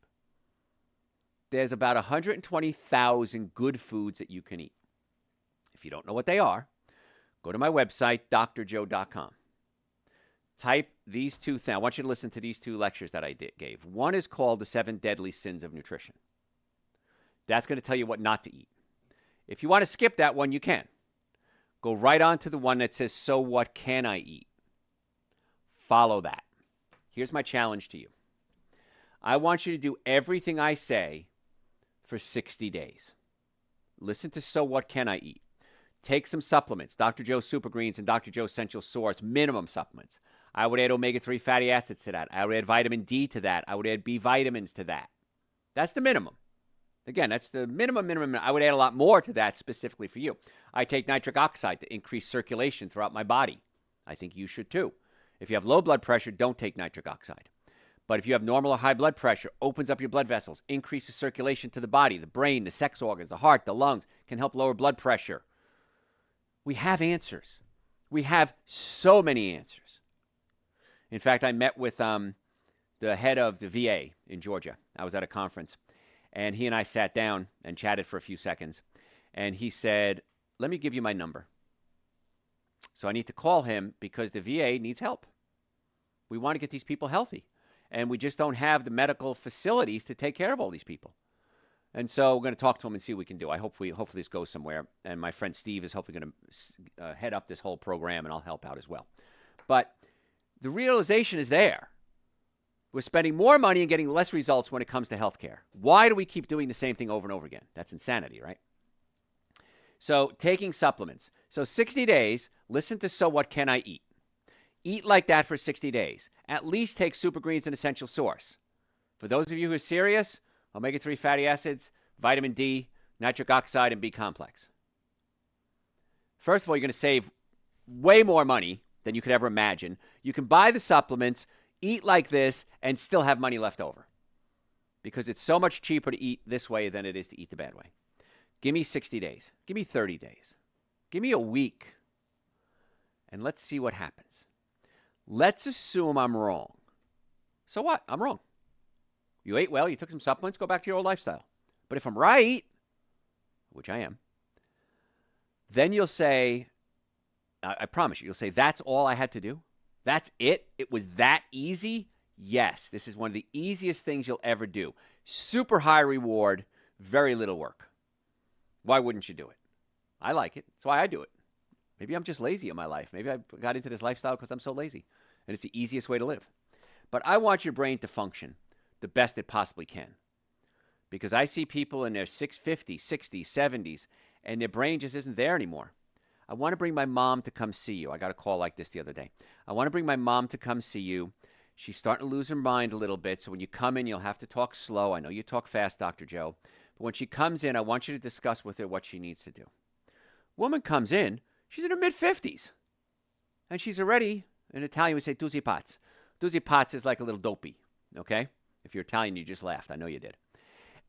There's about 120,000 good foods that you can eat. If you don't know what they are, go to my website, drjoe.com. Type these 2 things. I want you to listen to these 2 lectures that I gave. One is called The 7 Deadly Sins of Nutrition. That's going to tell you what not to eat. If you want to skip that one, you can. Go right on to the one that says, so what can I eat? Follow that. Here's my challenge to you. I want you to do everything I say for 60 days. Listen to So What Can I Eat? Take some supplements, Dr. Joe Super Greens and Dr. Joe Essential Source, minimum supplements. I would add omega-3 fatty acids to that. I would add vitamin D to that. I would add B vitamins to that. That's the minimum. Again, that's the minimum. I would add a lot more to that specifically for you. I take nitric oxide to increase circulation throughout my body. I think you should too. If you have low blood pressure, don't take nitric oxide. But if you have normal or high blood pressure, opens up your blood vessels, increases circulation to the body, the brain, the sex organs, the heart, the lungs, can help lower blood pressure. We have answers. We have so many answers. In fact, I met with the head of the VA in Georgia. I was at a conference, and he and I sat down and chatted for a few seconds. And he said, let me give you my number. So I need to call him because the VA needs help. We want to get these people healthy. And we just don't have the medical facilities to take care of all these people. And so we're going to talk to him and see what we can do. Hopefully this goes somewhere. And my friend Steve is hopefully going to head up this whole program, and I'll help out as well. But the realization is there. We're spending more money and getting less results when it comes to healthcare. Why do we keep doing the same thing over and over again? That's insanity, right? So taking supplements. So 60 days, listen to So What Can I Eat? Eat like that for 60 days. At least take Super Greens and Essential Source. For those of you who are serious, omega-3 fatty acids, vitamin D, nitric oxide, and B complex. First of all, you're going to save way more money than you could ever imagine. You can buy the supplements, eat like this, and still have money left over. Because it's so much cheaper to eat this way than it is to eat the bad way. Give me 60 days. Give me 30 days. Give me a week. And let's see what happens. Let's assume I'm wrong. So what? I'm wrong. You ate well, you took some supplements, go back to your old lifestyle. But if I'm right, which I am, then you'll say, I promise you'll say, that's all I had to do? That's it? It was that easy? Yes, this is one of the easiest things you'll ever do. Super high reward, very little work. Why wouldn't you do it? I like it. That's why I do it. Maybe I'm just lazy in my life. Maybe I got into this lifestyle because I'm so lazy. And it's the easiest way to live. But I want your brain to function the best it possibly can. Because I see people in their 50s, 60s, 70s, and their brain just isn't there anymore. I want to bring my mom to come see you. I got a call like this the other day. I want to bring my mom to come see you. She's starting to lose her mind a little bit. So when you come in, you'll have to talk slow. I know you talk fast, Dr. Joe. But when she comes in, I want you to discuss with her what she needs to do. Woman comes in. She's in her mid-50s. And she's already, in Italian, we say duzzi pazz. Duzzi pazz is like a little dopey, okay? If you're Italian, you just laughed. I know you did.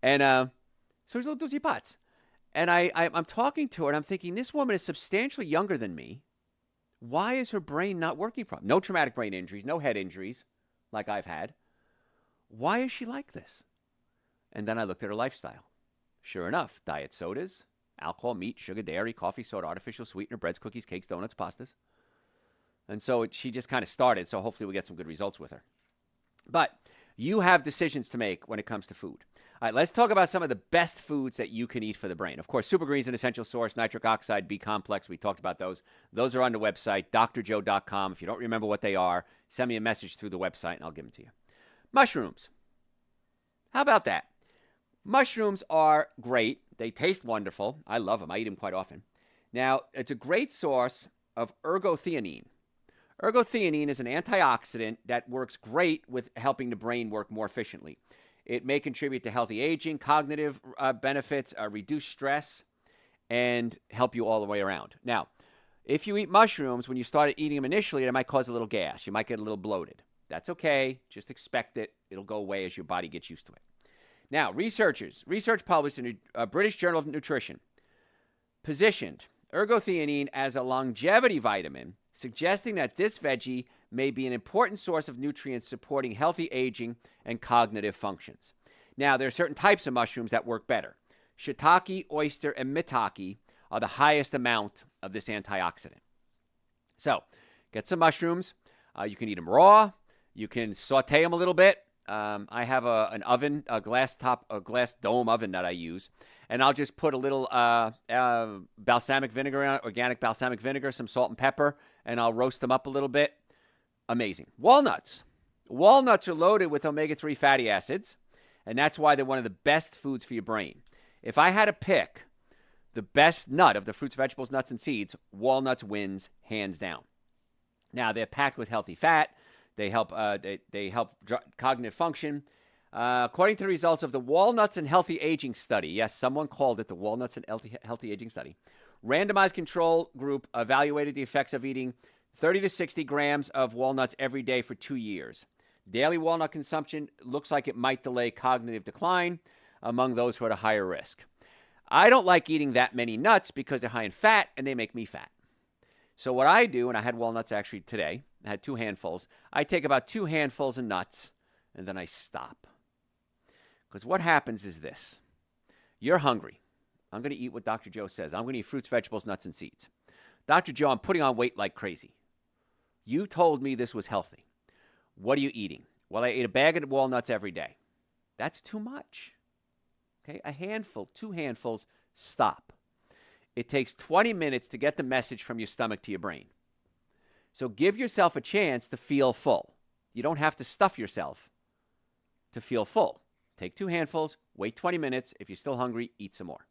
And so she's a little duzzi pazz. And I'm talking to her, and I'm thinking, this woman is substantially younger than me. Why is her brain not working properly? No traumatic brain injuries, no head injuries like I've had. Why is she like this? And then I looked at her lifestyle. Sure enough, diet sodas, alcohol, meat, sugar, dairy, coffee, soda, artificial sweetener, breads, cookies, cakes, donuts, pastas. And so she just kind of started, so hopefully we get some good results with her. But you have decisions to make when it comes to food. All right, let's talk about some of the best foods that you can eat for the brain. Of course, Super Greens, an essential source, nitric oxide, B complex. We talked about those. Those are on the website, drjoe.com. If you don't remember what they are, send me a message through the website and I'll give them to you. Mushrooms. How about that? Mushrooms are great. They taste wonderful. I love them. I eat them quite often. Now, it's a great source of ergothioneine. Ergothioneine is an antioxidant that works great with helping the brain work more efficiently. It may contribute to healthy aging, cognitive benefits, reduced stress, and help you all the way around. Now, if you eat mushrooms, when you started eating them initially, it might cause a little gas. You might get a little bloated. That's okay. Just expect it. It'll go away as your body gets used to it. Now, research published in a British Journal of Nutrition positioned ergothioneine as a longevity vitamin, suggesting that this veggie may be an important source of nutrients supporting healthy aging and cognitive functions. Now, there are certain types of mushrooms that work better. Shiitake, oyster, and maitake are the highest amount of this antioxidant. So, get some mushrooms. You can eat them raw. You can saute them a little bit. I have an oven, a glass dome oven that I use, and I'll just put a little balsamic vinegar on it, organic balsamic vinegar, some salt and pepper, and I'll roast them up a little bit. Amazing. Walnuts. Walnuts are loaded with omega-3 fatty acids, and that's why they're one of the best foods for your brain. If I had to pick the best nut of the fruits, vegetables, nuts, and seeds, walnuts wins hands down. Now, they're packed with healthy fat. They help cognitive function. According to the results of the Walnuts and Healthy Aging Study, yes, someone called it the Walnuts and Healthy Aging Study, randomized control group evaluated the effects of eating 30 to 60 grams of walnuts every day for 2 years. Daily walnut consumption looks like it might delay cognitive decline among those who are at a higher risk. I don't like eating that many nuts because they're high in fat and they make me fat. So what I do, and I had walnuts actually today, I had 2 handfuls. I take about 2 handfuls of nuts and then I stop. Because what happens is this. You're hungry. I'm going to eat what Dr. Joe says. I'm going to eat fruits, vegetables, nuts, and seeds. Dr. Joe, I'm putting on weight like crazy. You told me this was healthy. What are you eating? Well, I ate a bag of walnuts every day. That's too much. Okay, a handful, 2 handfuls, stop. It takes 20 minutes to get the message from your stomach to your brain. So give yourself a chance to feel full. You don't have to stuff yourself to feel full. Take 2 handfuls, wait 20 minutes. If you're still hungry, eat some more.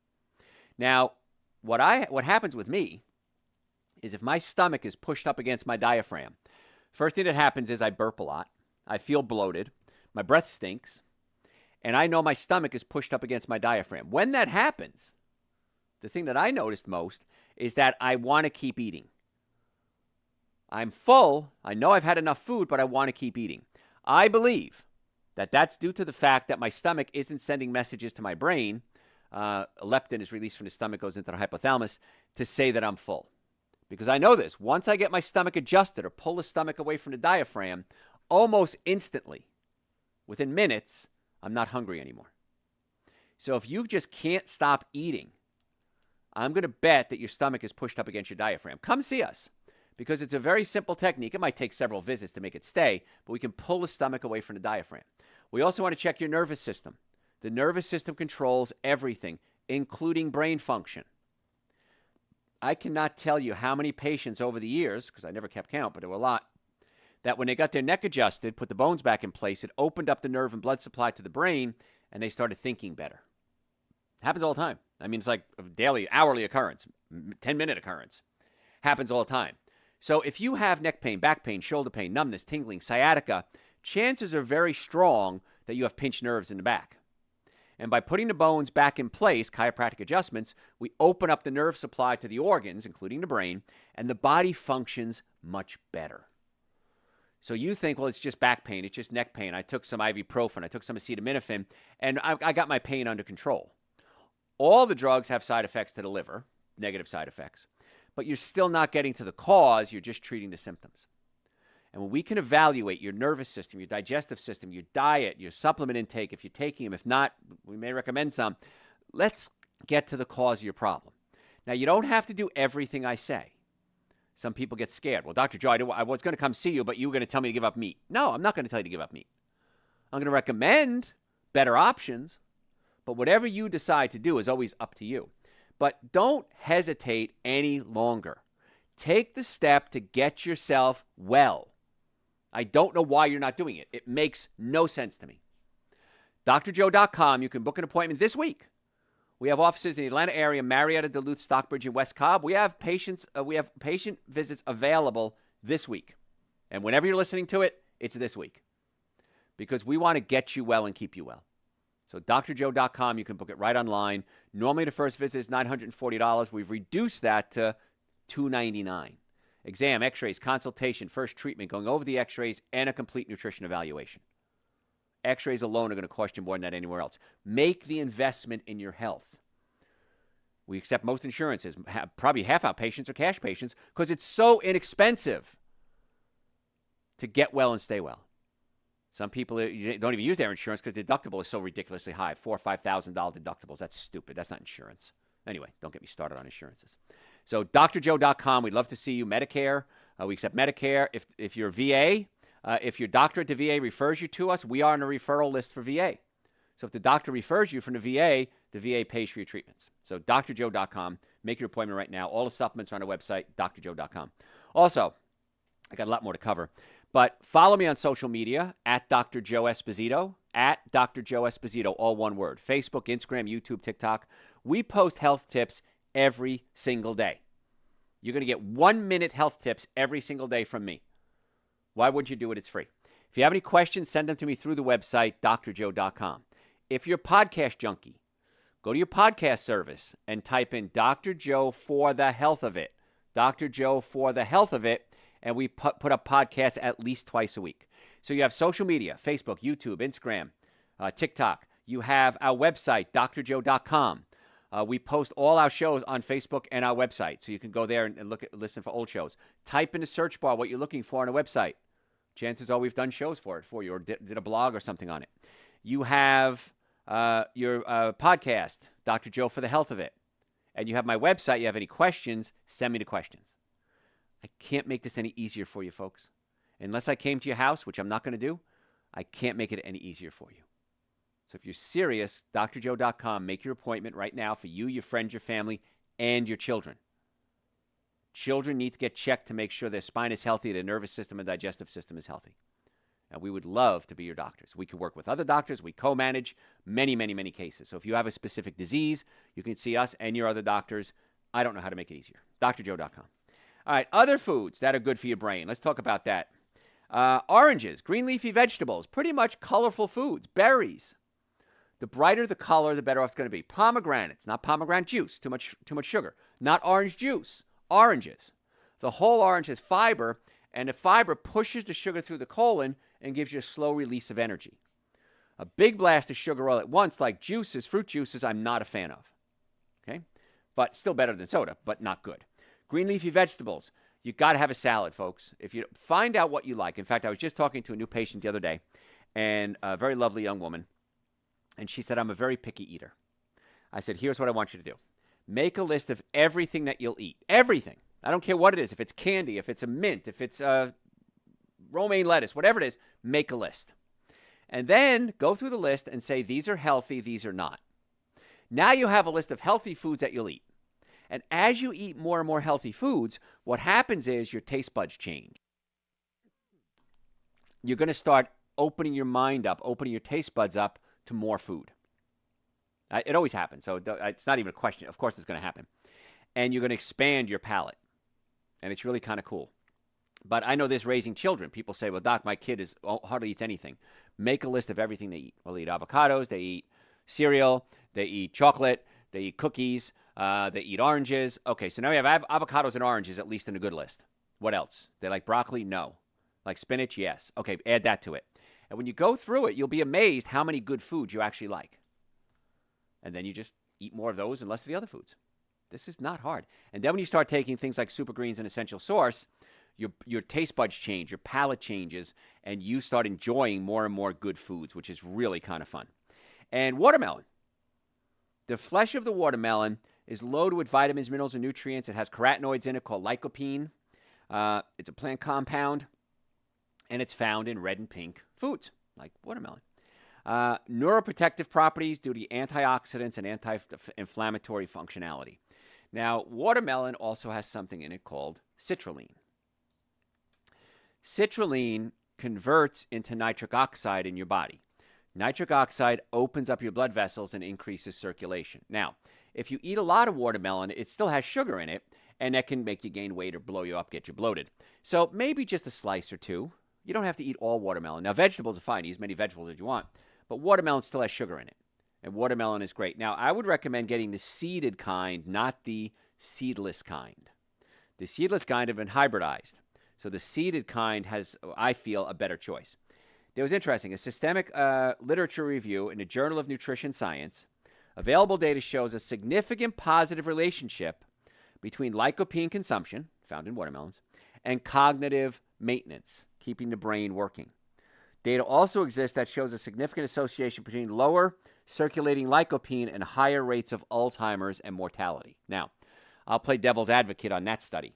Now, what happens with me is if my stomach is pushed up against my diaphragm, first thing that happens is I burp a lot. I feel bloated. My breath stinks. And I know my stomach is pushed up against my diaphragm. When that happens, the thing that I noticed most is that I want to keep eating. I'm full. I know I've had enough food, but I want to keep eating. I believe that that's due to the fact that my stomach isn't sending messages to my brain. Leptin is released from the stomach, goes into the hypothalamus to say that I'm full. Because I know this. Once I get my stomach adjusted or pull the stomach away from the diaphragm, almost instantly, within minutes, I'm not hungry anymore. So if you just can't stop eating, I'm going to bet that your stomach is pushed up against your diaphragm. Come see us because it's a very simple technique. It might take several visits to make it stay, but we can pull the stomach away from the diaphragm. We also want to check your nervous system. The nervous system controls everything, including brain function. I cannot tell you how many patients over the years, because I never kept count, but there were a lot, that when they got their neck adjusted, put the bones back in place, it opened up the nerve and blood supply to the brain, and they started thinking better. It happens all the time. I mean, it's like a daily, hourly occurrence, 10-minute occurrence. Happens all the time. So if you have neck pain, back pain, shoulder pain, numbness, tingling, sciatica, chances are very strong that you have pinched nerves in the back. And by putting the bones back in place, chiropractic adjustments, we open up the nerve supply to the organs, including the brain, and the body functions much better. So you think, well, it's just back pain, it's just neck pain. I took some ibuprofen, I took some acetaminophen, and I got my pain under control. All the drugs have side effects to the liver, negative side effects, but you're still not getting to the cause, you're just treating the symptoms. And when we can evaluate your nervous system, your digestive system, your diet, your supplement intake, if you're taking them, if not, we may recommend some, let's get to the cause of your problem. Now, you don't have to do everything I say. Some people get scared. Well, Dr. Joe, I was going to come see you, but you were going to tell me to give up meat. No, I'm not going to tell you to give up meat. I'm going to recommend better options, but whatever you decide to do is always up to you. But don't hesitate any longer. Take the step to get yourself well. I don't know why you're not doing it. It makes no sense to me. drjoe.com. You can book an appointment this week. We have offices in the Atlanta area, Marietta, Duluth, Stockbridge, and West Cobb. We have patient visits available this week. And whenever you're listening to it, it's this week. Because we want to get you well and keep you well. So drjoe.com, you can book it right online. Normally the first visit is $940. We've reduced that to $299. Exam, x-rays, consultation, first treatment, going over the x-rays, and a complete nutrition evaluation. X-rays alone are going to cost you more than that anywhere else. Make the investment in your health. We accept most insurances, probably half outpatients or cash patients, because it's so inexpensive to get well and stay well. Some people don't even use their insurance because the deductible is so ridiculously high, $4,000 or $5,000 deductibles. That's stupid. That's not insurance. Anyway, don't get me started on insurances. So drjoe.com, we'd love to see you. Medicare, we accept Medicare. If you're VA, if your doctor at the VA refers you to us, we are on a referral list for VA. So if the doctor refers you from the VA pays for your treatments. So drjoe.com, make your appointment right now. All the supplements are on our website, drjoe.com. Also, I got a lot more to cover, but follow me on social media at Dr. Joe Esposito, at Dr. Joe Esposito, all one word. Facebook, Instagram, YouTube, TikTok. We post health tips every single day. You're going to get 1-minute health tips every single day from me. Why wouldn't you do it? It's free. If you have any questions, send them to me through the website, drjoe.com. If you're a podcast junkie, go to your podcast service and type in Dr. Joe for the health of it. Dr. Joe for the health of it. And we put up podcasts at least twice a week. So you have social media, Facebook, YouTube, Instagram, TikTok. You have our website, drjoe.com. We post all our shows on Facebook and our website. So you can go there and listen for old shows. Type in the search bar what you're looking for on a website. Chances are we've done shows for you or did a blog or something on it. You have your podcast, Dr. Joe for the health of it. And you have my website. You have any questions, send me the questions. I can't make this any easier for you, folks. Unless I came to your house, which I'm not going to do, I can't make it any easier for you. So if you're serious, drjoe.com, make your appointment right now for you, your friends, your family, and your children. Children need to get checked to make sure their spine is healthy, their nervous system and digestive system is healthy. And we would love to be your doctors. We can work with other doctors. We co-manage many, many, many cases. So if you have a specific disease, you can see us and your other doctors. I don't know how to make it easier. drjoe.com. All right, other foods that are good for your brain. Let's talk about that. Oranges, green leafy vegetables, pretty much colorful foods. Berries. The brighter the color, the better off it's going to be. Pomegranates, not pomegranate juice, too much sugar. Not orange juice, oranges. The whole orange has fiber, and the fiber pushes the sugar through the colon and gives you a slow release of energy. A big blast of sugar all at once, like juices, fruit juices, I'm not a fan of. Okay? But still better than soda, but not good. Green leafy vegetables. You got to have a salad, folks. If you find out what you like. In fact, I was just talking to a new patient the other day, and a very lovely young woman, and she said, I'm a very picky eater. I said, here's what I want you to do. Make a list of everything that you'll eat. Everything. I don't care what it is. If it's candy, if it's a mint, if it's romaine lettuce, whatever it is, make a list. And then go through the list and say, these are healthy, these are not. Now you have a list of healthy foods that you'll eat. And as you eat more and more healthy foods, what happens is your taste buds change. You're going to start opening your mind up, opening your taste buds up to more food. It always happens, so it's not even a question. Of course it's going to happen. And you're going to expand your palate. And it's really kind of cool. But I know this raising children. People say, well, Doc, my kid hardly eats anything. Make a list of everything they eat. Well, they eat avocados, they eat cereal, they eat chocolate, they eat cookies, they eat oranges. Okay, so now we have avocados and oranges at least in a good list. What else? They like broccoli? No. Like spinach? Yes. Okay, add that to it. And when you go through it, you'll be amazed how many good foods you actually like. And then you just eat more of those and less of the other foods. This is not hard. And then when you start taking things like Super Greens and Essential Source, your taste buds change, your palate changes, and you start enjoying more and more good foods, which is really kind of fun. And watermelon. The flesh of the watermelon is loaded with vitamins, minerals, and nutrients. It has carotenoids in it called lycopene. It's a plant compound, and it's found in red and pink foods, like watermelon. Neuroprotective properties due to antioxidants and anti-inflammatory functionality. Now, watermelon also has something in it called citrulline. Citrulline converts into nitric oxide in your body. Nitric oxide opens up your blood vessels and increases circulation. Now, if you eat a lot of watermelon, it still has sugar in it, and that can make you gain weight or blow you up, get you bloated. So maybe just a slice or two. You don't have to eat all watermelon. Now, vegetables are fine. Eat as many vegetables as you want. But watermelon still has sugar in it. And watermelon is great. Now, I would recommend getting the seeded kind, not the seedless kind. The seedless kind have been hybridized. So the seeded kind has, I feel, a better choice. It was interesting. A systemic literature review in the Journal of Nutrition Science, available data shows a significant positive relationship between lycopene consumption, found in watermelons, and cognitive maintenance, keeping the brain working. Data also exists that shows a significant association between lower circulating lycopene and higher rates of Alzheimer's and mortality. Now, I'll play devil's advocate on that study.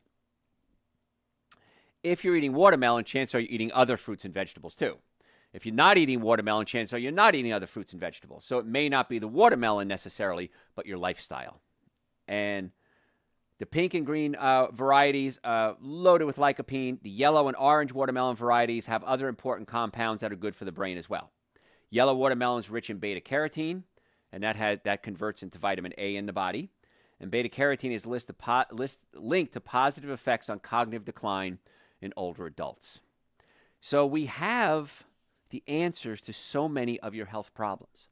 If you're eating watermelon, chances are you're eating other fruits and vegetables too. If you're not eating watermelon, chances are you're not eating other fruits and vegetables. So it may not be the watermelon necessarily, but your lifestyle. And the pink and green varieties loaded with lycopene. The yellow and orange watermelon varieties have other important compounds that are good for the brain as well. Yellow watermelon is rich in beta-carotene, and that converts into vitamin A in the body. And beta-carotene is linked to positive effects on cognitive decline in older adults. So we have the answers to so many of your health problems.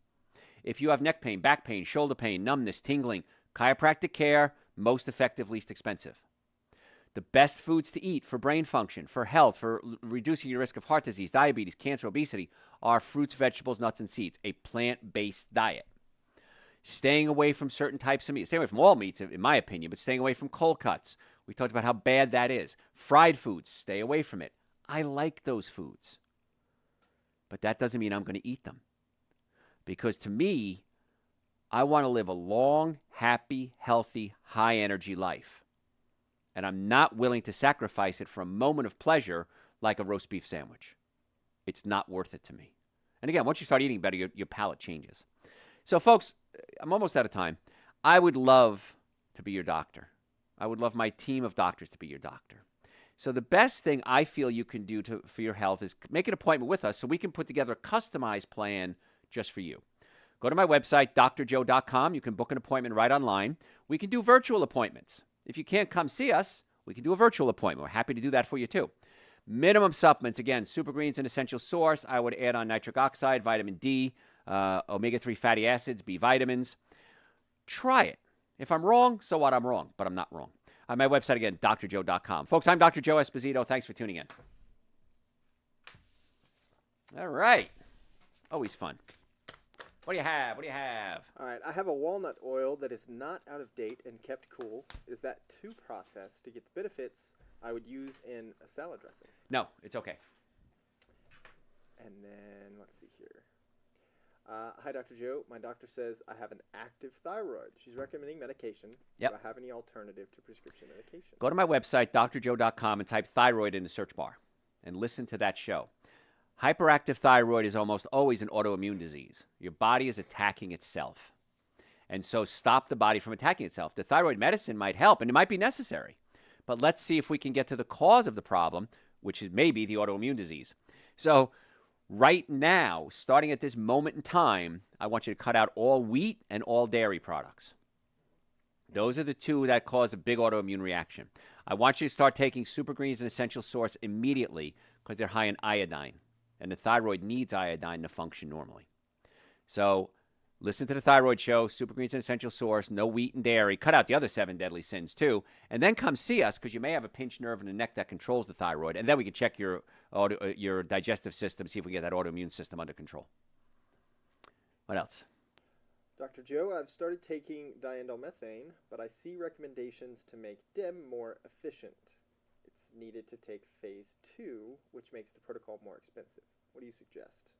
If you have neck pain, back pain, shoulder pain, numbness, tingling, chiropractic care, most effective, least expensive. The best foods to eat for brain function, for health, for reducing your risk of heart disease, diabetes, cancer, obesity, are fruits, vegetables, nuts, and seeds, a plant-based diet. Staying away from certain types of meat. Stay away from all meats, in my opinion, but staying away from cold cuts. We talked about how bad that is. Fried foods, stay away from it. I like those foods. But that doesn't mean I'm going to eat them. Because to me, I want to live a long, happy, healthy, high-energy life. And I'm not willing to sacrifice it for a moment of pleasure like a roast beef sandwich. It's not worth it to me. And again, once you start eating better, your palate changes. So, folks, I'm almost out of time. I would love to be your doctor. I would love my team of doctors to be your doctor. So the best thing I feel you can do for your health is make an appointment with us so we can put together a customized plan just for you. Go to my website, drjoe.com. You can book an appointment right online. We can do virtual appointments. If you can't come see us, we can do a virtual appointment. We're happy to do that for you too. Minimum supplements, again, Super Greens, an essential source. I would add on nitric oxide, vitamin D, omega-3 fatty acids, B vitamins. Try it. If I'm wrong, so what? I'm wrong, but I'm not wrong. On my website, again, drjoe.com. Folks, I'm Dr. Joe Esposito. Thanks for tuning in. All right. Always fun. What do you have? What do you have? All right, I have a walnut oil that is not out of date and kept cool. Is that too processed to get the benefits I would use in a salad dressing? No, it's okay. And then, let's see here. Hi, Dr. Joe. My doctor says I have an active thyroid. She's recommending medication. Yep. Do I have any alternative to prescription medication? Go to my website, drjoe.com, and type thyroid in the search bar and listen to that show. Hyperactive thyroid is almost always an autoimmune disease. Your body is attacking itself. And so stop the body from attacking itself. The thyroid medicine might help, and it might be necessary. But let's see if we can get to the cause of the problem, which is maybe the autoimmune disease. So right now, starting at this moment in time, I want you to cut out all wheat and all dairy products. Those are the two that cause a big autoimmune reaction. I want you to start taking Super Greens and Essential Source immediately because they're high in iodine. And the thyroid needs iodine to function normally. So listen to the Thyroid Show, Super Greens and Essential Source, no wheat and dairy. Cut out the other 7 deadly sins too. And then come see us because you may have a pinched nerve in the neck that controls the thyroid. And then we can check your digestive system, see if we get that autoimmune system under control. What else? Dr. Joe, I've started taking diindolmethane, but I see recommendations to make DIM more efficient. It's needed to take phase 2, which makes the protocol more expensive. What do you suggest?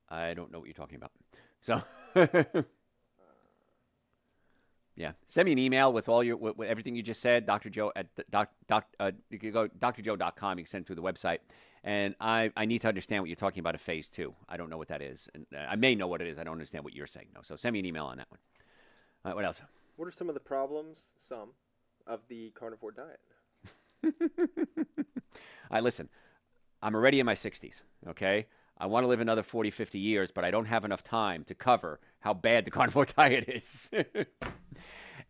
I don't know what you're talking about. So, yeah, send me an email with all your with everything you just said, Dr. Joe at you can go drjoe.com. You can send it through the website, and I need to understand what you're talking about at phase 2. I don't know what that is, and I may know what it is. I don't understand what you're saying. No, so send me an email on that one. All right, what else? What are some of the problems? Of the carnivore diet? All right, listen, I'm already in my 60s, okay? I want to live another 40, 50 years, but I don't have enough time to cover how bad the carnivore diet is.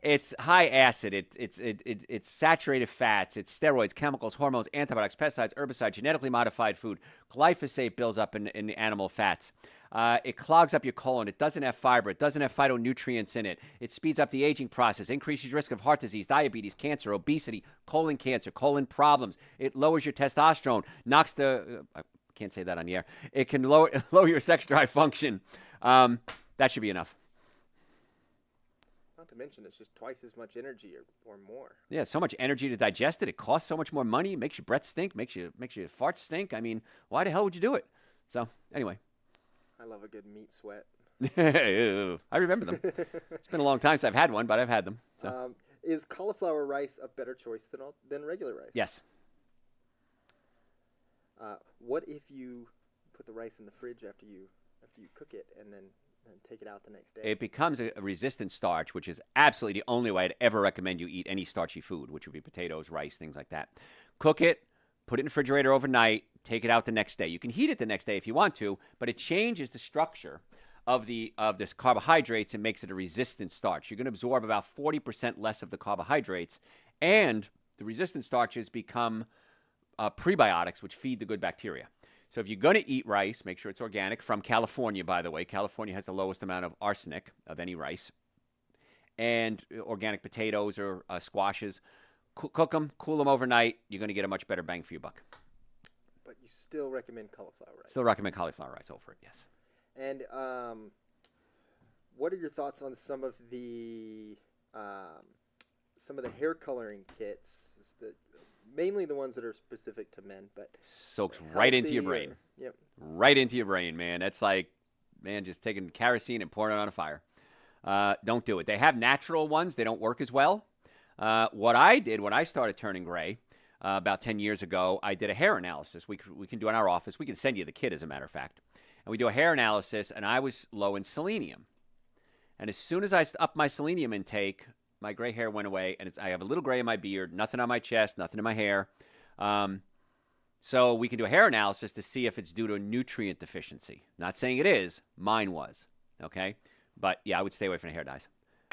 It's high acid. It's saturated fats. It's steroids, chemicals, hormones, antibiotics, pesticides, herbicides, genetically modified food. Glyphosate builds up in animal fats. It clogs up your colon. It doesn't have fiber. It doesn't have phytonutrients in it. It speeds up the aging process, increases risk of heart disease, diabetes, cancer, obesity, colon cancer, colon problems. It lowers your testosterone, knocks the I can't say that on the air. It can lower your sex drive function. That should be enough. Not to mention, it's just twice as much energy or more. Yeah, so much energy to digest it. It costs so much more money. It makes your breath stink. Makes your farts stink. I mean, why the hell would you do it? So anyway. I love a good meat sweat. I remember them. It's been a long time since I've had one, but I've had them. So. Is cauliflower rice a better choice than regular rice? Yes. What if you put the rice in the fridge after you cook it and then take it out the next day? It becomes a resistant starch, which is absolutely the only way I'd ever recommend you eat any starchy food, which would be potatoes, rice, things like that. Cook it, put it in the refrigerator overnight, take it out the next day. You can heat it the next day if you want to, but it changes the structure of this carbohydrates and makes it a resistant starch. You're going to absorb about 40% less of the carbohydrates, and the resistant starches become prebiotics, which feed the good bacteria. So if you're going to eat rice, make sure it's organic, from California, by the way. California has the lowest amount of arsenic of any rice. And organic potatoes or squashes. Cook them, cool them overnight. You're going to get a much better bang for your buck. But you still recommend cauliflower rice? Still recommend cauliflower rice over it, yes. And what are your thoughts on some of the hair coloring kits? Mainly the ones that are specific to men, but soaks right into your brain. Yep. Right into your brain, man. That's like, man, just taking kerosene and pouring it on a fire. Don't do it. They have natural ones. They don't work as well. What I did when I started turning gray about 10 years ago, I did a hair analysis. We can do in our office. We can send you the kit, as a matter of fact. And we do a hair analysis, and I was low in selenium. And as soon as I upped my selenium intake, my gray hair went away, and I have a little gray in my beard, nothing on my chest, nothing in my hair. So we can do a hair analysis to see if it's due to a nutrient deficiency. Not saying it is. Mine was. Okay? But, yeah, I would stay away from the hair dyes.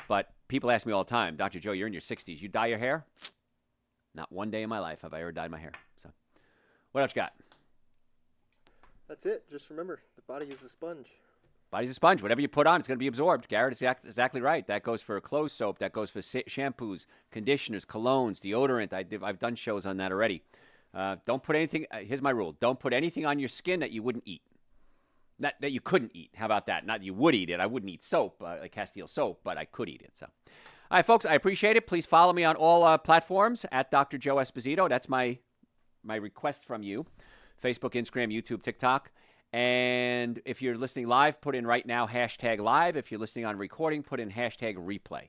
But people ask me all the time, Dr. Joe, you're in your 60s. You dye your hair? Not one day in my life have I ever dyed my hair. So, what else you got? That's it. Just remember, the body is a sponge. Body's a sponge. Whatever you put on, it's going to be absorbed. Garrett is exactly right. That goes for clothes soap. That goes for shampoos, conditioners, colognes, deodorant. I've done shows on that already. Don't put anything. Here's my rule. Don't put anything on your skin that you wouldn't eat. Not that you couldn't eat. How about that? Not that you would eat it. I wouldn't eat soap, like Castile soap, but I could eat it. So, all right, folks, I appreciate it. Please follow me on all platforms at Dr. Joe Esposito. That's my request from you. Facebook, Instagram, YouTube, TikTok. And if you're listening live, put in right now #live. If you're listening on recording, put in #replay.